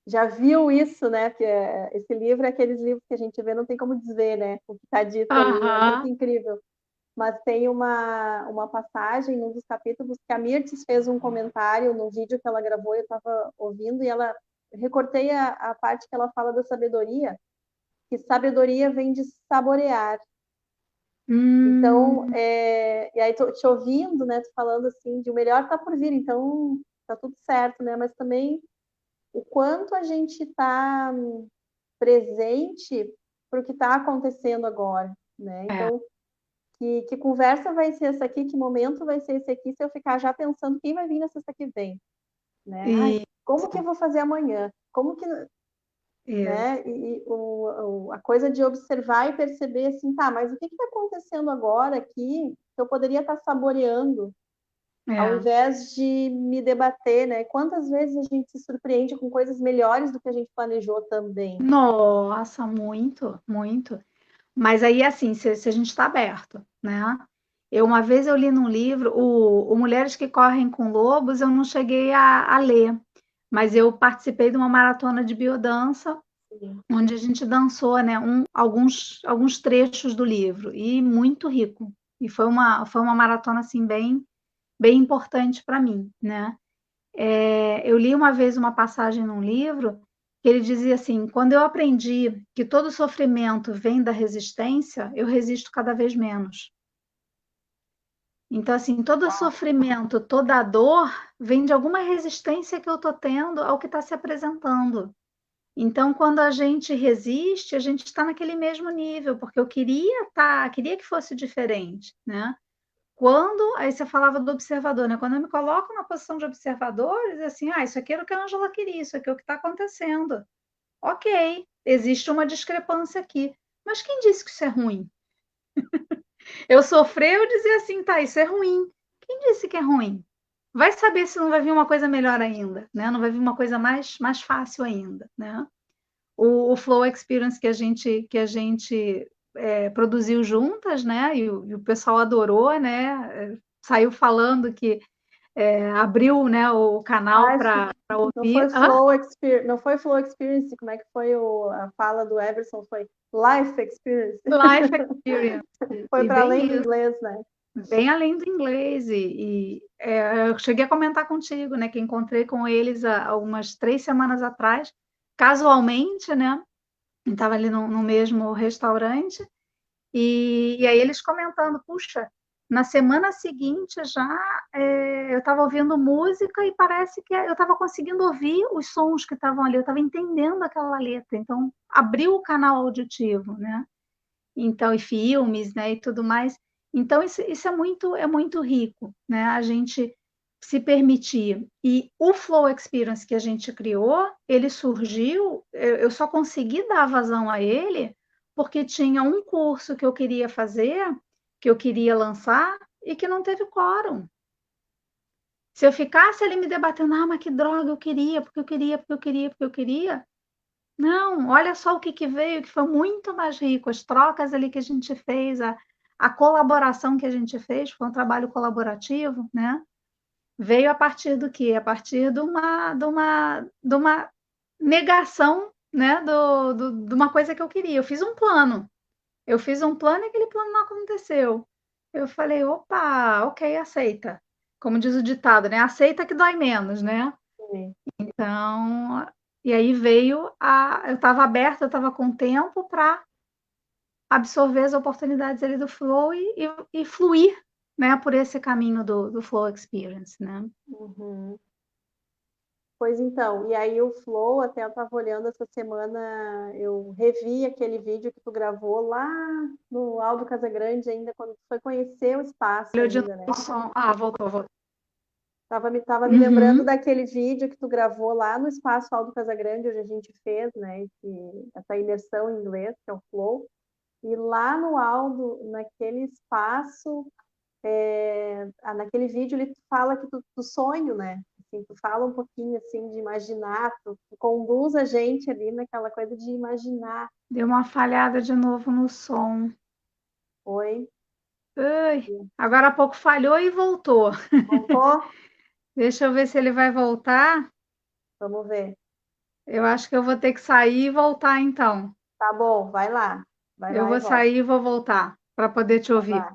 já viu isso, né? Porque esse livro é aqueles livros que a gente vê, não tem como dizer, né? O que está dito ali é muito Aham. incrível. Mas tem uma passagem num dos capítulos que a Mirtes fez um comentário no vídeo que ela gravou, eu estava ouvindo, e ela recortei a parte que ela fala da sabedoria, que sabedoria vem de saborear. Então, Hum, e aí tô te ouvindo, né, tu falando assim, de o melhor tá por vir, então tá tudo certo, né, mas também o quanto a gente está presente para o que está acontecendo agora, né, é. então, que conversa vai ser essa aqui, que momento vai ser esse aqui, se eu ficar já pensando quem vai vir na sexta que vem, né, ai, como que eu Isso, vou fazer amanhã, como que, isso. né? A coisa de observar e perceber assim, tá, mas o que está acontecendo agora aqui que eu poderia estar saboreando, ao É. invés de me debater, né? Quantas vezes a gente se surpreende com coisas melhores do que a gente planejou também. Nossa, muito, muito. Mas aí, assim, se a gente está aberto, né? Uma vez eu li num livro, o Mulheres que Correm com Lobos, eu não cheguei a ler, mas eu participei de uma maratona de biodança, Sim. onde a gente dançou, né, alguns trechos do livro, e muito rico. E foi uma maratona, assim, bem importante para mim, né? Eu li uma vez uma passagem num livro que ele dizia assim: quando eu aprendi que todo sofrimento vem da resistência, eu resisto cada vez menos. Então, assim, todo sofrimento, toda dor vem de alguma resistência que eu estou tendo ao que está se apresentando. Então, quando a gente resiste, a gente está naquele mesmo nível, porque eu queria que fosse diferente, né? Aí você falava do observador, né? Quando eu me coloco na posição de observador, eu digo assim, isso aqui era o que a Angela queria, isso aqui é o que está acontecendo. Ok, existe uma discrepância aqui. Mas quem disse que isso é ruim? Eu sofrer, eu dizer assim, tá, isso é ruim. Quem disse que é ruim? Vai saber se não vai vir uma coisa melhor ainda, né? Não vai vir uma coisa mais fácil ainda, né? O Flow Experience que a gente produziu juntas, né? E o pessoal adorou, né? Saiu falando que abriu, né, o canal Acho que para não foi ouvir. Hã? Flow Experience, não foi Flow Experience, como é que foi a fala do Everson? Foi Life Experience. Life Experience. Foi E para além bem do inglês, né? bem além do inglês. Eu cheguei a comentar contigo, né, que encontrei com eles há umas 3 semanas atrás, casualmente, né? Estava ali no mesmo restaurante, e aí eles comentando, puxa, na semana seguinte já eu estava ouvindo música e parece que eu estava conseguindo ouvir os sons que estavam ali, eu estava entendendo aquela letra, então abriu o canal auditivo, né? Então, e filmes, né, e tudo mais. Então, isso é muito rico, né? A gente se permitir. E o Flow Experience que a gente criou, ele surgiu, eu só consegui dar vazão a ele porque tinha um curso que eu queria fazer, que eu queria lançar e que não teve quórum. Se eu ficasse ali me debatendo, mas que droga eu queria, porque eu queria, porque eu queria, porque eu queria, não, olha só o que veio, que foi muito mais rico, as trocas ali que a gente fez, a colaboração que a gente fez, foi um trabalho colaborativo, né? Veio a partir do quê? A partir de uma negação, né? De uma coisa que eu queria. Eu fiz um plano e aquele plano não aconteceu. Eu falei, opa, ok, aceita. Como diz o ditado, né? Aceita que dói menos, né? Sim. Então, e aí veio eu estava aberta, eu estava com tempo para absorver as oportunidades ali do Flow e fluir, né, por esse caminho do Flow Experience, né? Uhum. Pois então, e aí o Flow, até eu estava olhando essa semana, eu revi aquele vídeo que tu gravou lá no Aldo Casagrande ainda, quando tu foi conhecer o espaço Olhou de novo ainda, né? o som. Ah, voltou. Tava me lembrando Uhum. daquele vídeo que tu gravou lá no Espaço Aldo Casagrande, onde a gente fez, né, essa imersão em inglês, que é o Flow. E lá no Aldo, naquele espaço, naquele vídeo, ele fala que do sonho, né? Assim, tu fala um pouquinho assim de imaginar, tu conduz a gente ali naquela coisa de imaginar. Deu uma falhada de novo no som. Oi, Ai, agora há pouco falhou e voltou. voltou? Deixa eu ver se ele vai voltar. Vamos ver. Eu acho que eu vou ter que sair e voltar então. Tá bom, vai Eu lá e vou volta. sair e vou voltar para poder te Então ouvir. vai.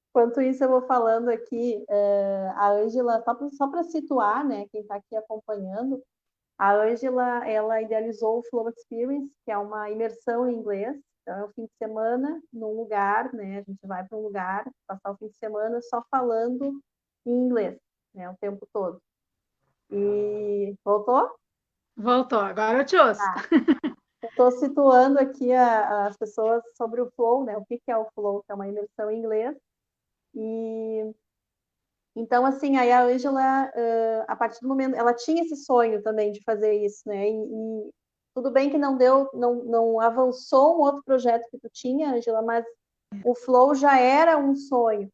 Enquanto isso, eu vou falando aqui, a Ângela, só para situar, né, quem está aqui acompanhando, a Ângela, ela idealizou o Flow Experience, que é uma imersão em inglês. Então, é um fim de semana num lugar, né? A gente vai para um lugar, passar o fim de semana só falando em inglês, né? O tempo todo. E voltou? Voltou, agora eu te ouço. Tá. Estou situando aqui as pessoas sobre o Flow, né? O que é o Flow, que é uma imersão em inglês. E então, assim, aí a Ângela, a partir do momento, ela tinha esse sonho também de fazer isso, né? E tudo bem que não deu, não avançou um outro projeto que tu tinha, Ângela, mas o Flow já era um sonho.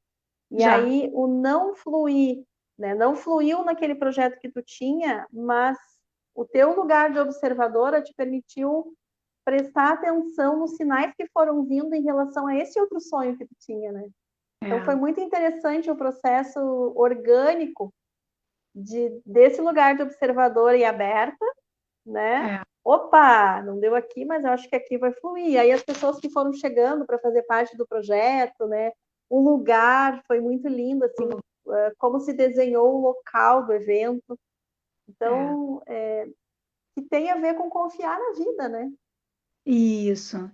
E Já. aí o não fluir, né? Não fluiu naquele projeto que tu tinha, mas o teu lugar de observadora te permitiu prestar atenção nos sinais que foram vindo em relação a esse outro sonho que tu tinha, né? Então foi É, muito interessante o processo orgânico desse lugar de observadora e aberta, né? é. Opa, não deu aqui, mas eu acho que aqui vai fluir. Aí as pessoas que foram chegando para fazer parte do projeto, né? O lugar foi muito lindo, assim, como se desenhou o local do evento. É. Então, que tem a ver com confiar na vida, né? Isso.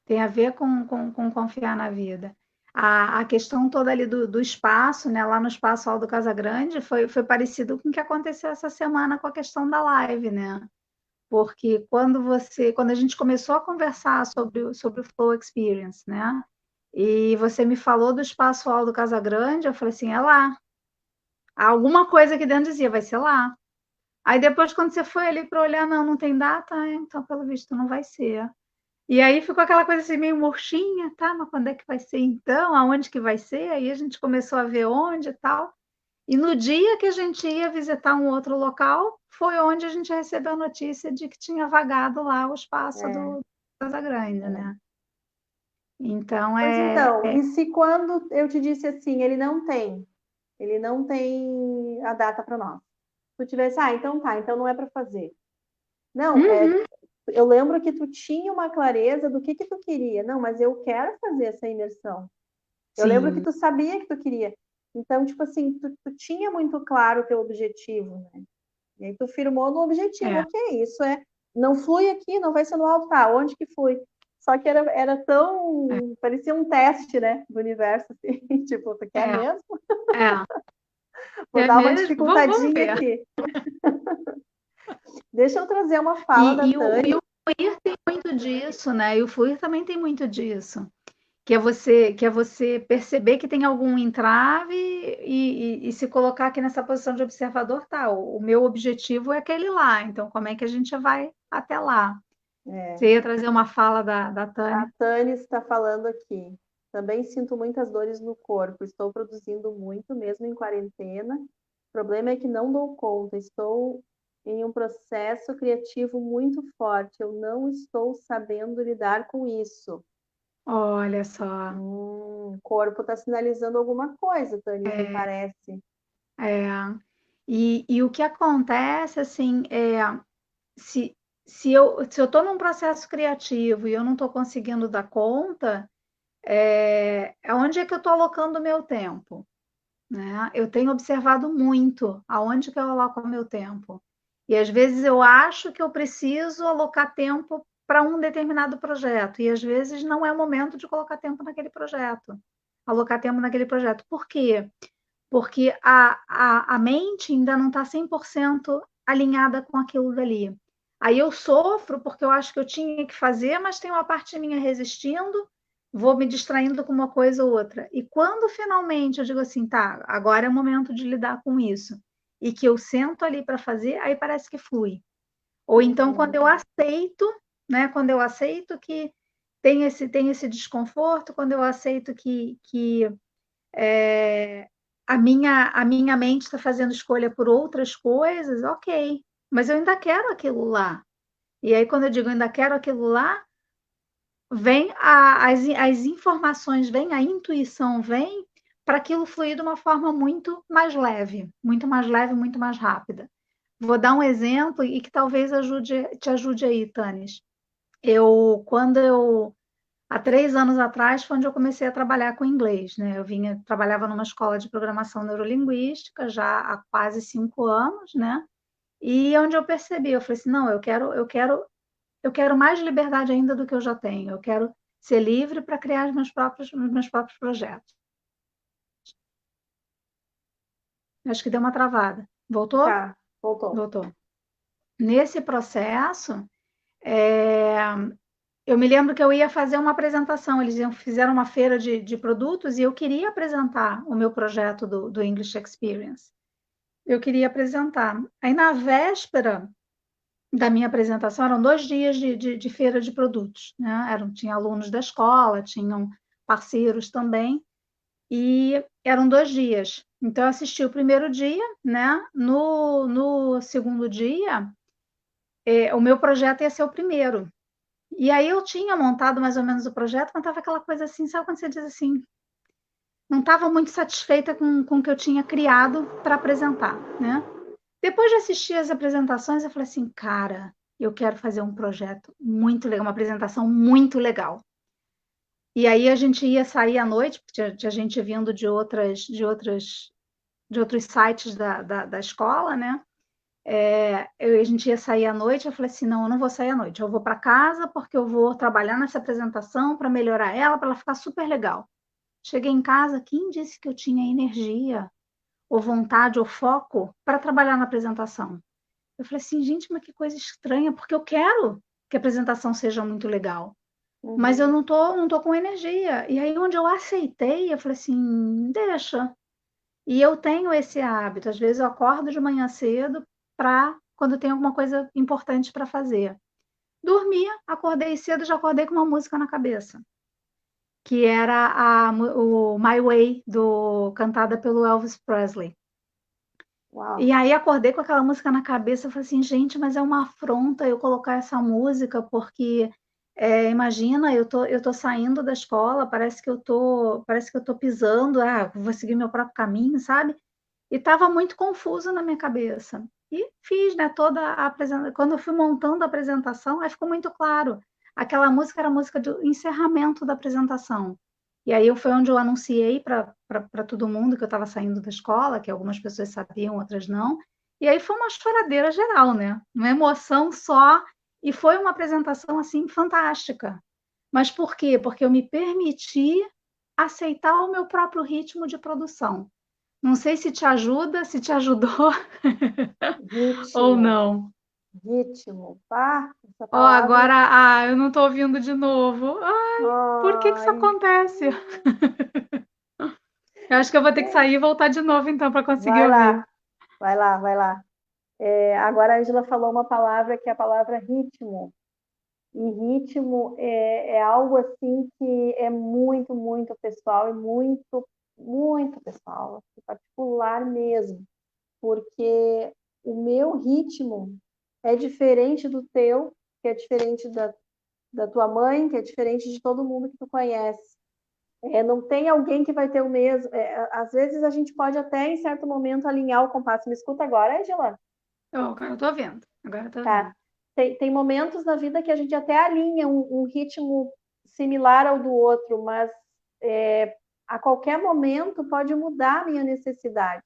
Tem a ver com confiar na vida. A questão toda ali do espaço, né? Lá no Espaço Aldo Casagrande, foi parecido com o que aconteceu essa semana com a questão da live, né? Porque quando a gente começou a conversar sobre o Flow Experience, né? E você me falou do Espaço Aldo Casagrande, eu falei assim, é lá. Alguma coisa aqui dentro dizia, vai ser lá. Aí depois, quando você foi ali para olhar, não tem data, então, pelo visto, não vai ser. E aí ficou aquela coisa assim meio murchinha, tá? Mas quando é que vai ser então? Aonde que vai ser? Aí a gente começou a ver onde e tal. E no dia que a gente ia visitar um outro local, foi onde a gente recebeu a notícia de que tinha vagado lá o espaço É, do Casa Grande, é. né? Então Pois então, e se quando eu te disse assim, ele não tem? ele não tem a data para nós. Se tu tivesse, então tá, então não é para fazer. Não, Uhum. eu lembro que tu tinha uma clareza do que tu queria. Não, mas eu quero fazer essa imersão. Eu lembro que Sim, tu sabia que tu queria. Então, tipo assim, tu tinha muito claro o teu objetivo, né? E aí tu firmou no objetivo, é, ok, isso é, não flui aqui, não vai ser no altar, onde que flui? Só que era é, tão, parecia um teste, né, do universo, assim, tipo, tu quer é, mesmo? é. Vou É dar uma mesmo? Vamos dificultadinha ver. aqui. Deixa eu trazer uma fala da E Tânia. o FUIR tem muito disso, né? E o FUIR também tem muito disso. Que é você perceber que tem algum entrave e se colocar aqui nessa posição de observador, tá? O meu objetivo é aquele lá, então como é que a gente vai até lá? É, Você ia trazer uma fala da a Tânia? Tânia está falando aqui. Também sinto muitas dores no corpo, estou produzindo muito, mesmo em quarentena. O problema é que não dou conta, estou em um processo criativo muito forte, eu não estou sabendo lidar com isso. Olha só, O corpo está sinalizando alguma coisa, Tânis, me é, parece. é, e o que acontece, assim, se, se eu estou num processo criativo e eu não estou conseguindo dar conta, onde é que eu estou alocando o meu tempo? Né? Eu tenho observado muito aonde que eu aloco o meu tempo. E às vezes eu acho que eu preciso alocar tempo para um determinado projeto, e às vezes não é o momento de colocar tempo naquele projeto, alocar tempo naquele projeto. Por quê? Porque a mente ainda não está 100% alinhada com aquilo dali. Aí eu sofro porque eu acho que eu tinha que fazer, mas tem uma parte minha resistindo, vou me distraindo com uma coisa ou outra. E quando finalmente eu digo assim, tá, agora é o momento de lidar com isso, e que eu sento ali para fazer, aí parece que flui. Ou então quando Uhum. eu aceito, né, quando eu aceito que tem esse desconforto, quando eu aceito que é, a minha mente está fazendo escolha por outras coisas, ok, mas eu ainda quero aquilo lá. E aí, quando eu digo ainda quero aquilo lá, vem as informações, vem a intuição, vem para aquilo fluir de uma forma muito mais leve, muito mais rápida. Vou dar um exemplo e que talvez te ajude aí, Tânis. Quando eu Há 3 anos atrás foi onde eu comecei a trabalhar com inglês, né? Trabalhava numa escola de programação neurolinguística já há quase 5 anos, né? E onde eu percebi, eu falei assim, não, eu quero mais liberdade ainda do que eu já tenho. Eu quero ser livre para criar os meus próprios projetos. Acho que deu uma travada. Voltou? Tá, voltou. Voltou. Nesse processo, é, eu me lembro que eu ia fazer uma apresentação, fizeram uma feira de produtos e eu queria apresentar o meu projeto do English Experience. Eu queria apresentar. Aí, na véspera da minha apresentação, eram 2 dias de feira de produtos, né? Tinha alunos da escola, tinham parceiros também, e eram 2 dias. Então, eu assisti o primeiro dia, né? No segundo dia, o meu projeto ia ser o primeiro. E aí eu tinha montado mais ou menos o projeto, mas estava aquela coisa assim, sabe quando você diz assim, não estava muito satisfeita com o que eu tinha criado para apresentar, né? Depois de assistir as apresentações, eu falei assim, cara, eu quero fazer um projeto muito legal, uma apresentação muito legal. E aí a gente ia sair à noite, porque tinha gente vindo de outros sites da escola, né? A gente ia sair à noite, eu falei assim, não, eu não vou sair à noite, eu vou para casa porque eu vou trabalhar nessa apresentação para melhorar ela, para ela ficar super legal. Cheguei em casa, quem disse que eu tinha energia, ou vontade, ou foco para trabalhar na apresentação? Eu falei assim, gente, mas que coisa estranha, porque eu quero que a apresentação seja muito legal, mas eu Uhum. não tô com energia. E aí, onde eu aceitei, eu falei assim, deixa. E eu tenho esse hábito, às vezes eu acordo de manhã cedo para quando tem alguma coisa importante para fazer. Dormia, acordei cedo, já acordei com uma música na cabeça, que era o My Way, cantada pelo Elvis Presley. Uau. E aí acordei com aquela música na cabeça, eu falei assim, gente, mas é uma afronta eu colocar essa música, porque imagina, eu tô saindo da escola, parece que eu tô pisando, vou seguir meu próprio caminho, sabe? e estava muito confuso na minha cabeça. E fiz, né, toda a apresentação. Quando eu fui montando a apresentação, aí ficou muito claro. Aquela música era a música do encerramento da apresentação. E aí foi onde eu anunciei para todo mundo que eu estava saindo da escola, que algumas pessoas sabiam, outras não. E aí foi uma choradeira geral, né? Uma emoção só. E foi uma apresentação, assim, fantástica. Mas por quê? Porque eu me permiti aceitar o meu próprio ritmo de produção. Não sei se te ajuda, se te ajudou ou Ritmo, não. ritmo. Pá, essa Ó, palavra. agora, eu não estou ouvindo de novo. Por que isso Ai, acontece? Eu acho que eu vou ter que sair e voltar de novo, então, para conseguir vai ouvir. lá, vai lá, vai lá. Agora a Angela falou uma palavra que é a palavra ritmo. E ritmo é algo assim que é muito, muito pessoal e muito, muito pessoal, assim, particular mesmo, porque o meu ritmo é diferente do teu, que é diferente da tua mãe, que é diferente de todo mundo que tu conhece. Não tem alguém que vai ter o mesmo. Às vezes a gente pode até, em certo momento, alinhar o compasso. Me escuta agora, Angela? Agora eu estou vendo. Agora eu estou Tá. vendo. Tem momentos na vida que a gente até alinha um ritmo similar ao do outro, mas a qualquer momento pode mudar a minha necessidade.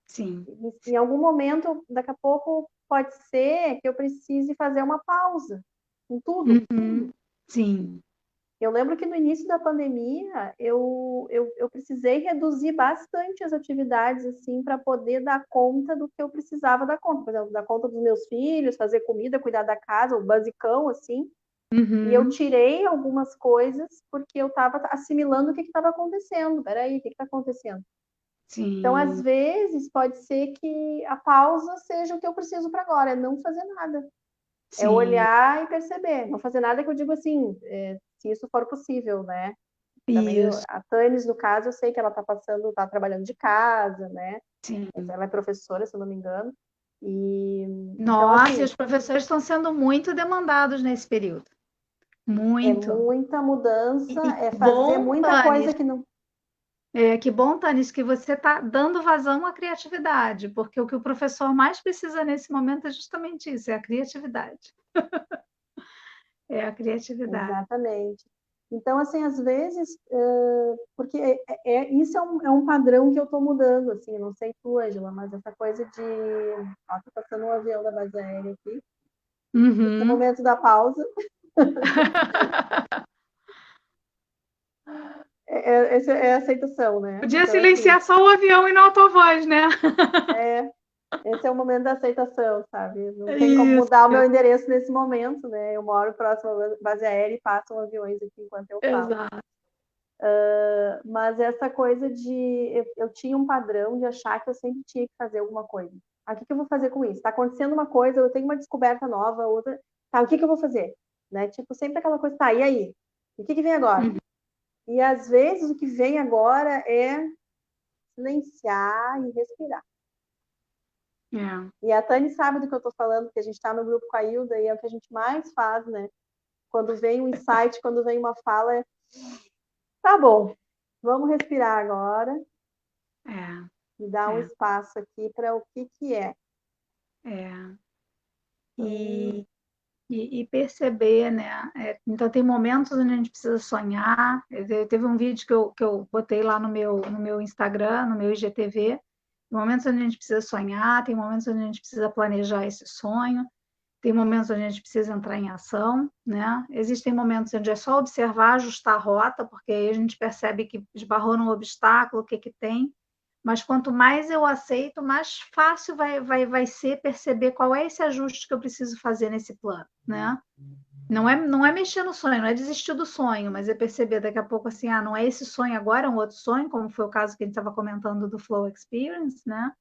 Sim. Em algum momento, daqui a pouco, pode ser que eu precise fazer uma pausa em tudo. Uhum. Sim. Eu lembro que no início da pandemia eu precisei reduzir bastante as atividades assim para poder dar conta do que eu precisava dar conta, por exemplo, dar conta dos meus filhos, fazer comida, cuidar da casa, o basicão assim. E eu Uhum. tirei algumas coisas porque eu estava assimilando o que estava acontecendo. Peraí, o que está acontecendo? Então, às Sim. vezes, pode ser que a pausa seja o que eu preciso para agora, é não fazer nada. É Sim. olhar e perceber. Não fazer nada que eu digo assim, se isso for possível, né? Também Isso. a Tânis, no caso, eu sei que ela está trabalhando de casa, né? Sim. Ela é professora, se eu não me engano. E então, Nossa, e assim, os professores estão sendo muito demandados nesse período. é Muito. muita mudança, E é que fazer bom, muita Tânis. coisa que não. Que bom, Tânis, que você está dando vazão à criatividade, porque o que o professor mais precisa nesse momento é justamente isso, é a criatividade. É a criatividade. Exatamente. Então, assim, às vezes, porque isso é um padrão que eu estou mudando, assim, não sei tu, Angela, mas essa coisa de. Ó, tá passando um avião da base aérea aqui. Esse é o Uhum. momento da pausa. Essa é a aceitação, né? Podia Então, assim, silenciar só o avião e não a tua voz, né? é, esse é o momento da aceitação, sabe? Não tem como Isso, mudar o meu endereço nesse momento, né? Eu moro próximo à base aérea e passam aviões aqui enquanto eu falo. exato. Mas essa coisa de. Eu tinha um padrão de achar que eu sempre tinha que fazer alguma coisa. Ah, o que eu vou fazer com isso? Está acontecendo uma coisa, eu tenho uma descoberta nova, outra. Tá, o que eu vou fazer? Né? Tipo, sempre aquela coisa, tá, e aí? O que vem agora? Uhum. E às vezes o que vem agora é silenciar e respirar. É. E a Tani sabe do que eu estou falando, porque a gente está no grupo com a Hilda e é o que a gente mais faz, né? Quando vem um insight, quando vem uma fala, tá bom, vamos respirar agora É. e dar um É. espaço aqui para o que é. É. Hum, E, e perceber, né? Então, tem momentos onde a gente precisa sonhar. Teve um vídeo que eu botei lá no meu Instagram, no meu IGTV. Tem momentos onde a gente precisa sonhar, tem momentos onde a gente precisa planejar esse sonho, tem momentos onde a gente precisa entrar em ação, né? Existem momentos onde é só observar, ajustar a rota, porque aí a gente percebe que esbarrou num obstáculo, o que que tem. Mas quanto mais eu aceito, mais fácil vai ser perceber qual é esse ajuste que eu preciso fazer nesse plano, né? Não é mexer no sonho, não é desistir do sonho, mas é perceber daqui a pouco assim, não é esse sonho agora, é um outro sonho, como foi o caso que a gente estava comentando do Flow Experience, né?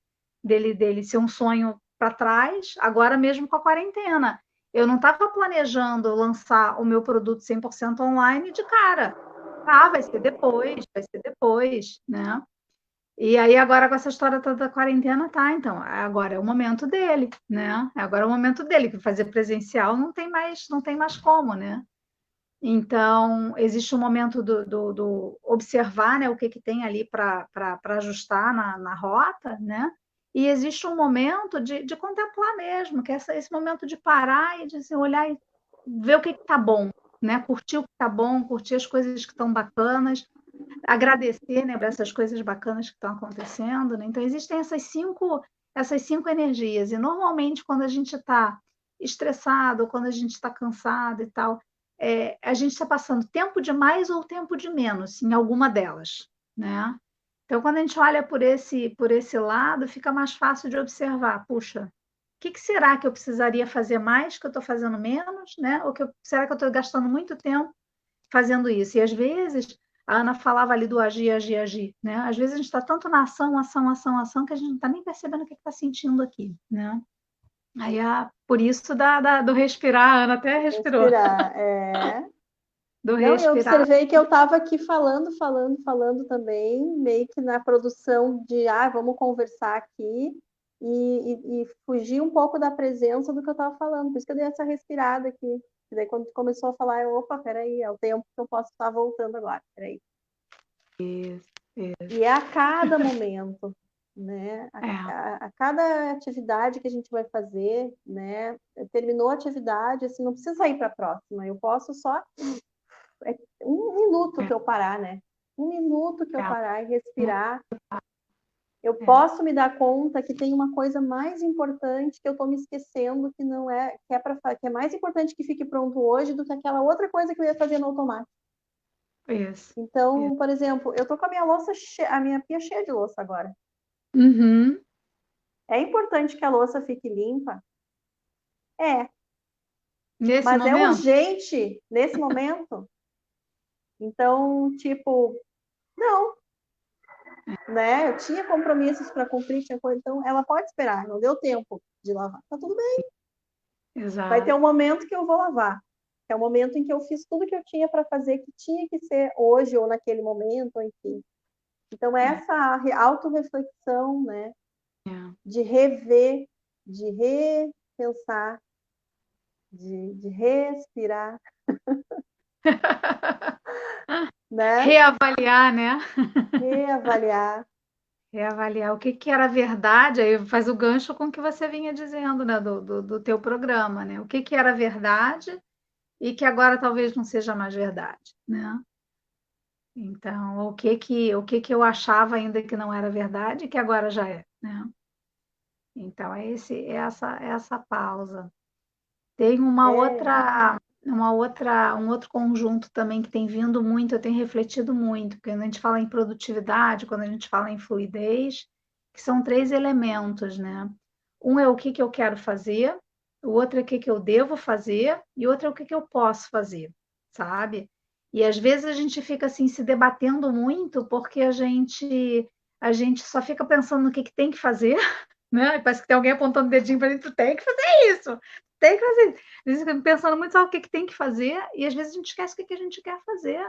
Dele ser um sonho para trás, agora mesmo com a quarentena. Eu não estava planejando lançar o meu produto 100% online de cara. Vai ser depois, né? E aí, agora com essa história toda da quarentena, tá, então, agora é o momento dele, né? Agora é o momento dele, que fazer presencial não tem mais como, né? Então, existe um momento do observar, né, o que tem ali para ajustar na rota, né? E existe um momento de contemplar mesmo, que é esse momento de parar e de assim, olhar e ver o que está bom, né? Curtir o que está bom, curtir as coisas que estão bacanas, agradecer, né, por essas coisas bacanas que estão acontecendo, né? Então, existem essas cinco energias, e normalmente quando a gente está estressado, quando a gente está cansado e tal, a gente está passando tempo de mais ou tempo de menos em alguma delas, né? Então, quando a gente olha por esse lado, fica mais fácil de observar, puxa, o que será que eu precisaria fazer mais que eu estou fazendo menos, né? Ou será que eu estou gastando muito tempo fazendo isso? E às vezes, a Ana falava ali do agir, agir, agir, né? Às vezes a gente está tanto na ação, ação, ação, ação, que a gente não está nem percebendo o que está sentindo aqui, né? Aí, por isso do respirar, a Ana até respirou, Respirar, do Não, eu respirar. observei que eu estava aqui falando também, meio que na produção de, vamos conversar aqui, e fugir um pouco da presença do que eu estava falando. Por isso que eu dei essa respirada aqui. E daí, quando começou a falar, opa, peraí, é o tempo que eu posso estar voltando agora, peraí. Isso, isso. E é a cada momento, né? É. A cada atividade que a gente vai fazer, né? Terminou a atividade, assim, não precisa ir para a próxima. Eu posso só um minuto que eu parar, né? Um minuto que eu parar e respirar, eu posso me dar conta que tem uma coisa mais importante que eu estou me esquecendo, que não é, que é mais importante que fique pronto hoje do que aquela outra coisa que eu ia fazer no automático. Isso. Então, por exemplo, eu tô com a minha louça, a minha pia cheia de louça agora. Uhum. É importante que a louça fique limpa? É. Nesse Mas é momento? urgente nesse momento? Então, tipo, não, né? Eu tinha compromissos para cumprir, tinha coisa, então ela pode esperar, não deu tempo de lavar. Tá tudo bem. Vai ter Exato. um momento que eu vou lavar. É o momento em que eu fiz tudo que eu tinha para fazer, que tinha que ser hoje ou naquele momento, enfim. Então, essa autorreflexão, né? De rever, de repensar, de respirar, né? Reavaliar, né? Reavaliar. Reavaliar o que era verdade, aí faz o gancho com o que você vinha dizendo, né, do teu programa, né? O que era verdade e que agora talvez não seja mais verdade, né? Então, o que eu achava ainda que não era verdade, que agora já é, né? Então, essa pausa. Tem um outro conjunto também que tem vindo muito, eu tenho refletido muito, porque quando a gente fala em produtividade, quando a gente fala em fluidez, que são três elementos, né? Um é o que eu quero fazer, o outro é o que eu devo fazer, e o outro é o que eu posso fazer, sabe? E às vezes a gente fica assim se debatendo muito porque a gente só fica pensando no que tem que fazer, né? Parece que tem alguém apontando o dedinho para gente, tu tem que fazer isso, tem que fazer. Às vezes pensando muito só o que tem que fazer, e às vezes a gente esquece o que a gente quer fazer.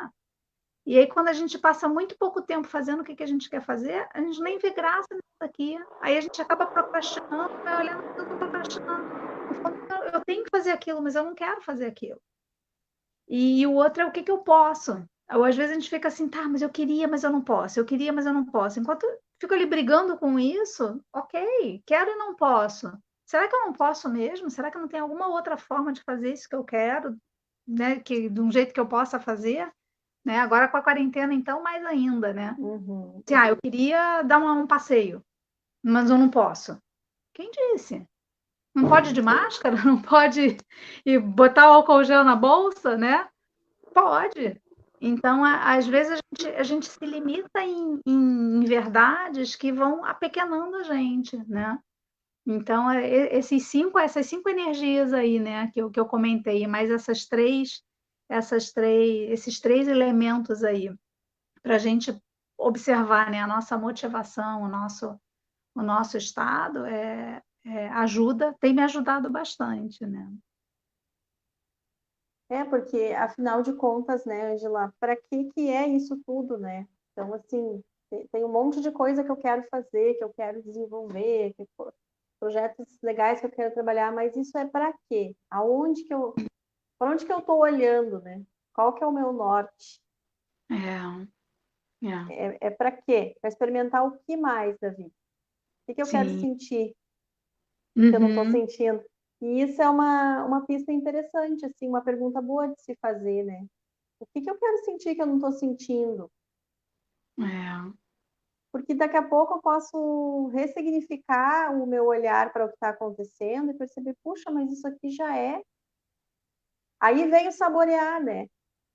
E aí, quando a gente passa muito pouco tempo fazendo o que a gente quer fazer, a gente nem vê graça nisso aqui. Aí a gente acaba procrastinando, vai olhando que eu estou procrastinando. Eu tenho que fazer aquilo, mas eu não quero fazer aquilo. E o outro é o que eu posso. Ou às vezes a gente fica assim, tá, mas eu queria, mas eu não posso. Eu queria, mas eu não posso. Enquanto eu fico ali brigando com isso, ok, quero e não posso. Será que eu não posso mesmo? Será que não tem alguma outra forma de fazer isso que eu quero, né? Que de um jeito que eu possa fazer, né? Agora com a quarentena, então, mais ainda, né? Uhum. Se, eu queria dar um passeio, mas eu não posso. Quem disse? Não pode ir de máscara? Não pode ir botar o álcool gel na bolsa, né? Pode. Então, às vezes, a gente se limita em verdades que vão apequenando a gente, né? Então, essas cinco energias aí, né, que eu comentei, mais esses três elementos aí, para a gente observar, né, a nossa motivação, o nosso estado, tem me ajudado bastante, né? Porque, afinal de contas, né, Angela, para que é isso tudo, né? Então, assim, tem um monte de coisa que eu quero fazer, que eu quero desenvolver, projetos legais que eu quero trabalhar, mas isso é para quê? Para onde que eu estou olhando, né? Qual que é o meu norte? É, é, É para quê? Para experimentar o que mais da vida? O que eu quero sim. sentir que eu não estou Uhum, sentindo? E isso é uma pista interessante, assim, uma pergunta boa de se fazer, né? O que eu quero sentir que eu não estou sentindo? é, Porque daqui a pouco eu posso ressignificar o meu olhar para o que está acontecendo e perceber, puxa, mas isso aqui já é. Aí vem o saborear, né?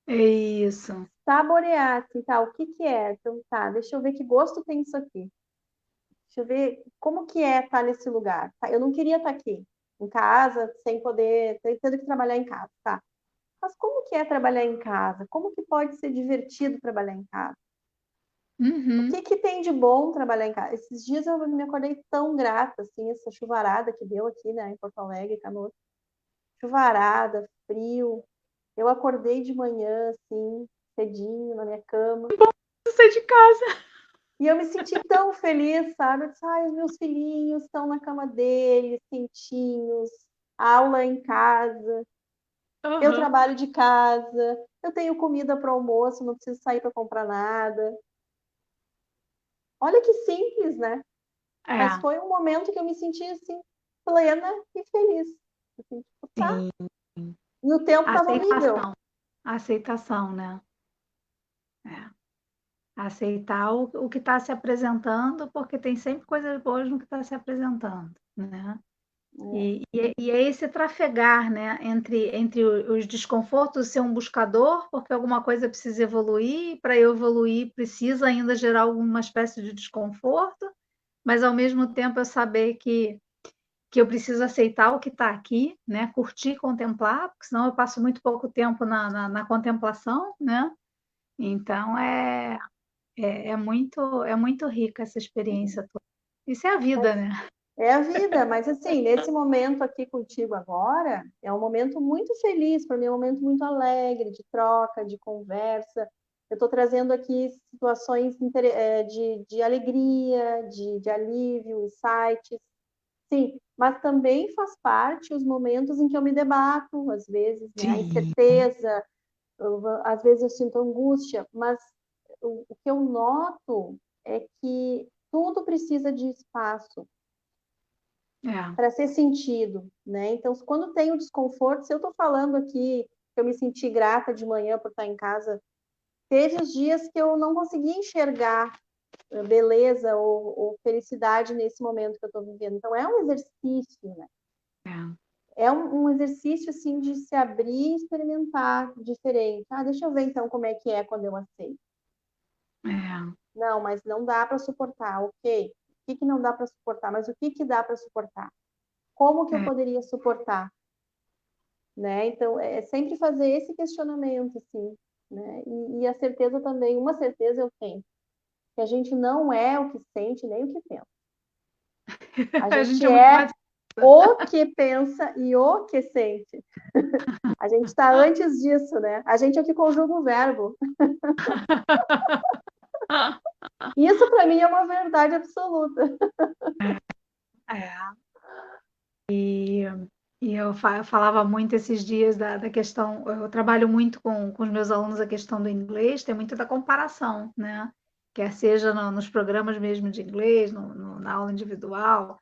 é isso. Saborear, assim, tá, o que que é? Então, tá, deixa eu ver que gosto tem isso aqui. Deixa eu ver como que é estar nesse lugar. Tá? Eu não queria estar aqui, em casa, sem poder, tendo que trabalhar em casa, tá? Mas como que é trabalhar em casa? Como que pode ser divertido trabalhar em casa? O Uhum. que que tem de bom trabalhar em casa? Esses dias eu me acordei tão grata, assim, essa chuvarada que deu aqui, né, em Porto Alegre, Canoas. Chuvarada, frio. Eu acordei de manhã, assim, cedinho, na minha cama. Sai de casa. E eu me senti tão feliz, sabe? Eu disse, ai, os meus filhinhos estão na cama deles, quentinhos, aula em casa, eu Aham. trabalho de casa, eu tenho comida para o almoço, não preciso sair para comprar nada. Olha que simples, né? Mas É, foi um momento que eu me senti assim, plena e feliz. Assim, tipo, tá. sim. E o tempo estava horrível. Aceitação. Aceitação, né? É. Aceitar o que está se apresentando, porque tem sempre coisas boas no que está se apresentando, né? E é esse trafegar, né, entre os desconfortos, ser um buscador, porque alguma coisa precisa evoluir, para eu evoluir precisa ainda gerar alguma espécie de desconforto, mas ao mesmo tempo eu saber que eu preciso aceitar o que está aqui, né, curtir, contemplar, porque senão eu passo muito pouco tempo na contemplação, né? Então é muito rica essa experiência toda. Isso é a vida, né? É a vida, mas assim, nesse momento aqui contigo agora, é um momento muito feliz, para mim é um momento muito alegre, de troca, de conversa. Eu estou trazendo aqui situações de alegria, de alívio, insights, sim, mas também faz parte os momentos em que eu me debato, às vezes, né, a Sim. incerteza, às vezes eu sinto angústia, mas o que eu noto é que tudo precisa de espaço É. para ser sentido, né? Então, quando tem o desconforto, se eu estou falando aqui que eu me senti grata de manhã por estar em casa, teve os dias que eu não conseguia enxergar beleza ou felicidade nesse momento que eu estou vivendo. Então, é um exercício, né? É. É um exercício, assim, de se abrir e experimentar diferente. Ah, deixa eu ver, então, como é que é quando eu aceito. É. Não, mas não dá para suportar, ok. O que não dá para suportar? Mas o que dá para suportar? Como que eu É. poderia suportar? Né? Então, é sempre fazer esse questionamento, assim, né? E a certeza também, uma certeza eu tenho, que a gente não é o que sente nem o que pensa. A A gente gente é muito é mais. o que pensa e o que sente. A gente está antes disso, né? A gente é o que conjuga o verbo. Isso, para mim, é uma verdade absoluta. É. E eu falava muito esses dias da questão, eu trabalho muito com os meus alunos a questão do inglês, tem muito da comparação, né? Quer seja nos programas mesmo de inglês, na aula individual,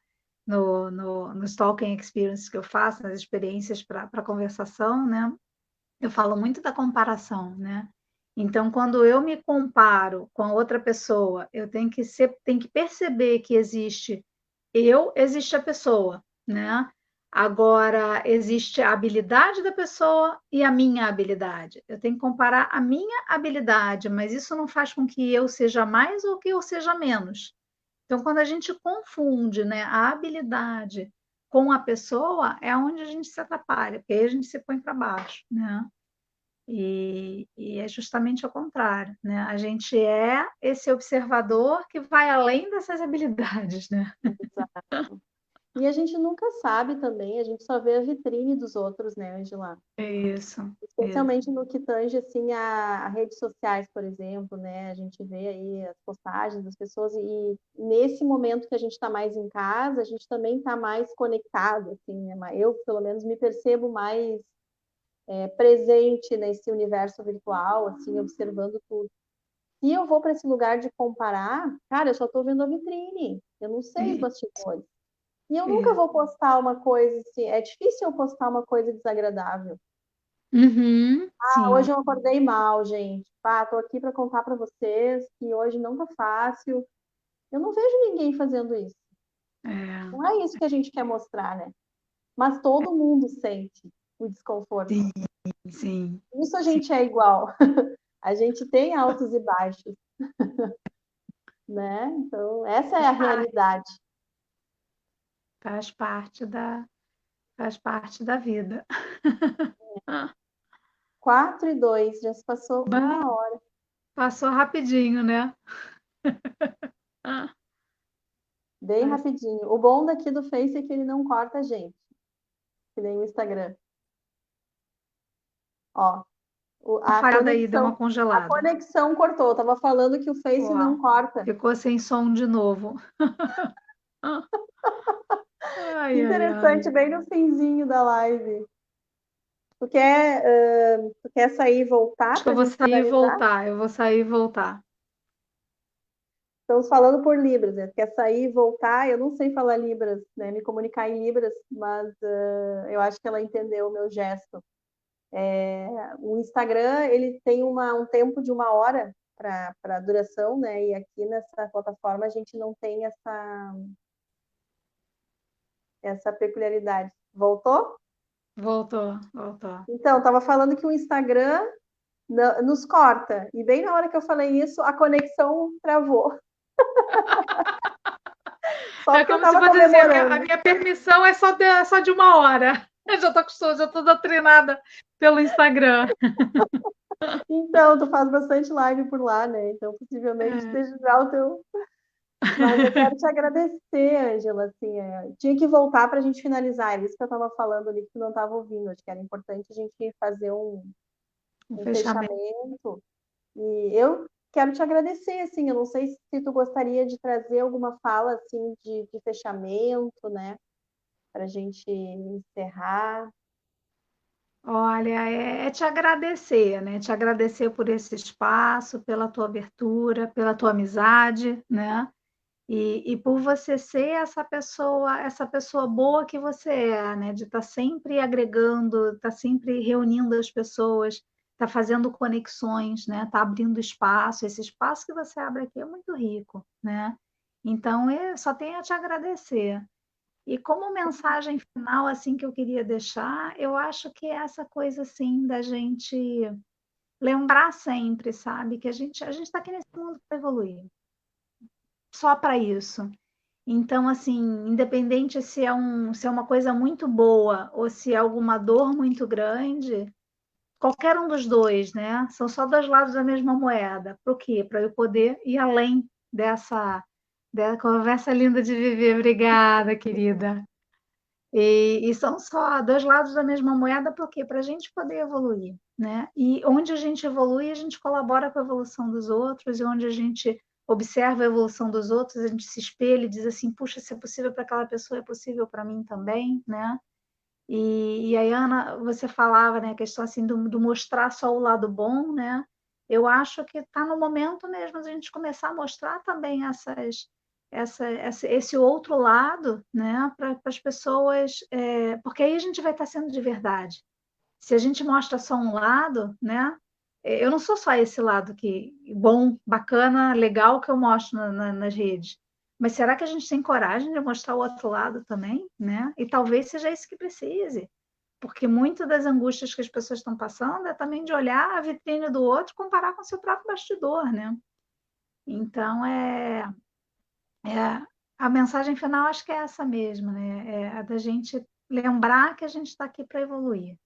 nos talking experiences que eu faço, nas experiências para conversação, né? Eu falo muito da comparação, né? Então, quando eu me comparo com a outra pessoa, eu tenho que perceber que existe a pessoa, né? Agora, existe a habilidade da pessoa e a minha habilidade. Eu tenho que comparar a minha habilidade, mas isso não faz com que eu seja mais ou que eu seja menos. Então, quando a gente confunde, né, a habilidade com a pessoa, é onde a gente se atrapalha, porque aí a gente se põe para baixo, né? E é justamente o contrário, né? A gente é esse observador que vai além dessas habilidades, né? Exato. E a gente nunca sabe também, a gente só vê a vitrine dos outros, né, Angela? É isso, isso. Especialmente no que tange assim a redes sociais, por exemplo, né? A gente vê aí as postagens das pessoas e nesse momento que a gente está mais em casa, a gente também está mais conectado, assim, né? Eu pelo menos me percebo mais presente nesse universo virtual, assim, observando tudo. Se eu vou para esse lugar de comparar, cara, eu só estou vendo a vitrine, eu não sei os E- bastidores. E eu nunca é. vou postar uma coisa assim, é difícil eu postar uma coisa desagradável. Uhum, sim. Hoje eu acordei mal, gente. Tô aqui para contar para vocês que hoje não tá fácil. Eu não vejo ninguém fazendo isso. É, Não é isso que a gente quer mostrar, né? Mas todo mundo sente o desconforto. sim, sim, Isso a sim. gente é igual. A gente tem altos e baixos, né? Então, essa é a realidade. Faz parte faz parte da vida. 4:02, já se passou Bah, uma hora. passou rapidinho, né? Bem rapidinho. O bom daqui do Face é que ele não corta a gente, que nem o Instagram. Ó, a Falhada aí, deu uma conexão, a congelada. conexão cortou. Eu tava falando que o Face não Uau, corta. ficou sem som de novo. Ai, ai, Interessante, ai. bem no finzinho da live. Tu quer sair e voltar Acho que para eu a vou gente sair e finalizar? voltar. Eu vou sair e voltar. Estamos falando por Libras, né? Quer sair e voltar? Eu não sei falar Libras, né? Me comunicar em Libras, mas eu acho que ela entendeu o meu gesto. O Instagram, ele tem um tempo de uma hora para duração, né? E aqui nessa plataforma a gente não tem essa peculiaridade. Voltou? Voltou, voltou. Então, estava falando que o Instagram nos corta. E bem na hora que eu falei isso, a conexão travou. Só É porque eu como se estava fosse assim, a comemorando. minha permissão é só de uma hora. Eu já estou doutrinada pelo Instagram. Então, tu faz bastante live por lá, né? Então, possivelmente É. seja já o teu. Mas eu quero te agradecer, Ângela. Assim, tinha que voltar para a gente finalizar. Era isso que eu estava falando ali, que tu não estava ouvindo. Acho que era importante a gente fazer Um um fechamento. fechamento. E eu quero te agradecer, assim. Eu não sei se tu gostaria de trazer alguma fala, assim, de fechamento, né? Para a gente encerrar. Olha, é te agradecer, né? Te agradecer por esse espaço, pela tua abertura, pela tua amizade, né? E por você ser essa pessoa boa que você é, né? De estar sempre agregando, estar sempre reunindo as pessoas, estar fazendo conexões, né? Estar abrindo espaço. Esse espaço que você abre aqui é muito rico, né? Então, eu só tenho a te agradecer. E como mensagem final, assim, que eu queria deixar, eu acho que é essa coisa, assim, da gente lembrar sempre, sabe? Que a gente está aqui nesse mundo para evoluir, só para isso. Então, assim, independente se é uma coisa muito boa ou se é alguma dor muito grande, qualquer um dos dois, né? São só dois lados da mesma moeda. Para o quê? Para eu poder ir além dessa conversa linda de viver. Obrigada, querida. E são só dois lados da mesma moeda, por quê? Para a gente poder evoluir, né? E onde a gente evolui, a gente colabora com a evolução dos outros, e onde a gente observa a evolução dos outros, a gente se espelha e diz assim, puxa, se é possível para aquela pessoa, é possível para mim também, né? E aí, Ana, você falava, né, a questão assim do mostrar só o lado bom, né? Eu acho que está no momento mesmo de a gente começar a mostrar também esse outro lado, né, para as pessoas, porque aí a gente vai estar sendo de verdade. Se a gente mostra só um lado, né? Eu não sou só esse lado que bom, bacana, legal que eu mostro nas redes. Mas será que a gente tem coragem de mostrar o outro lado também, né? E talvez seja isso que precise, porque muitas das angústias que as pessoas estão passando é também de olhar a vitrine do outro e comparar com o seu próprio bastidor, né? Então, é a mensagem final acho que é essa mesmo, né? É a da gente lembrar que a gente está aqui para evoluir.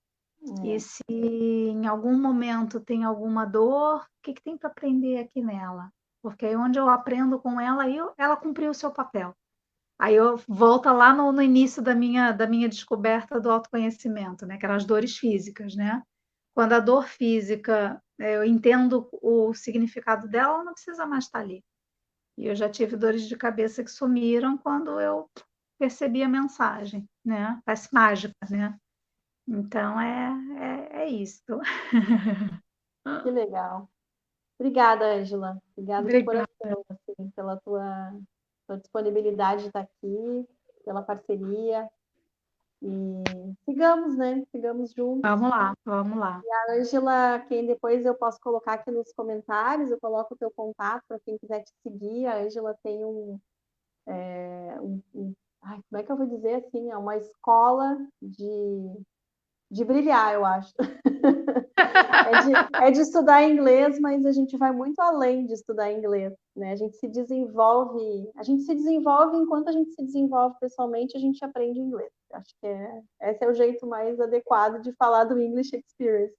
E É, se em algum momento tem alguma dor, o que tem para aprender aqui nela? Porque aí onde eu aprendo com ela, ela cumpriu o seu papel. Aí eu volto lá no início da minha descoberta do autoconhecimento, né? Que eram as dores físicas, né? Quando a dor física, eu entendo o significado dela, ela não precisa mais estar ali. E eu já tive dores de cabeça que sumiram quando eu percebi a mensagem, né? Parece mágica, né? Então é isso. Que legal. Obrigada, Ângela. Obrigada de Obrigada. coração, assim, pela tua disponibilidade de estar aqui, pela parceria. E sigamos, né? Sigamos juntos. Vamos lá, vamos lá. A Ângela, quem depois eu posso colocar aqui nos comentários, eu coloco o teu contato para quem quiser te seguir. A Ângela tem ai, como é que eu vou dizer assim? É uma escola de brilhar, eu acho. É de estudar inglês, mas a gente vai muito além de estudar inglês, né? A gente se desenvolve enquanto a gente se desenvolve pessoalmente, a gente aprende inglês. Acho que esse é o jeito mais adequado de falar do English Experience.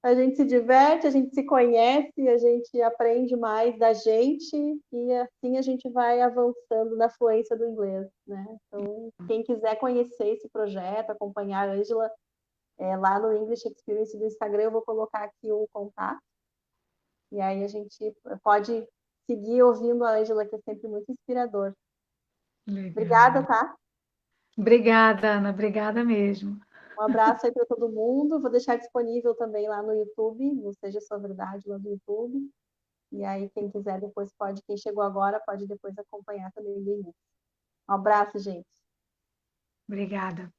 A gente se diverte, a gente se conhece, a gente aprende mais da gente e assim a gente vai avançando na fluência do inglês, né? Então, quem quiser conhecer esse projeto, acompanhar a Ângela, lá no English Experience do Instagram, eu vou colocar aqui o contato. E aí a gente pode seguir ouvindo a Ângela, que é sempre muito inspirador. Obrigada, Legal. tá? Obrigada, Ana. Obrigada mesmo. Um abraço aí para todo mundo. Vou deixar disponível também lá no YouTube, no Seja Sua Verdade, lá no YouTube. E aí, quem quiser depois pode, quem chegou agora, pode depois acompanhar também do início. Um abraço, gente. Obrigada.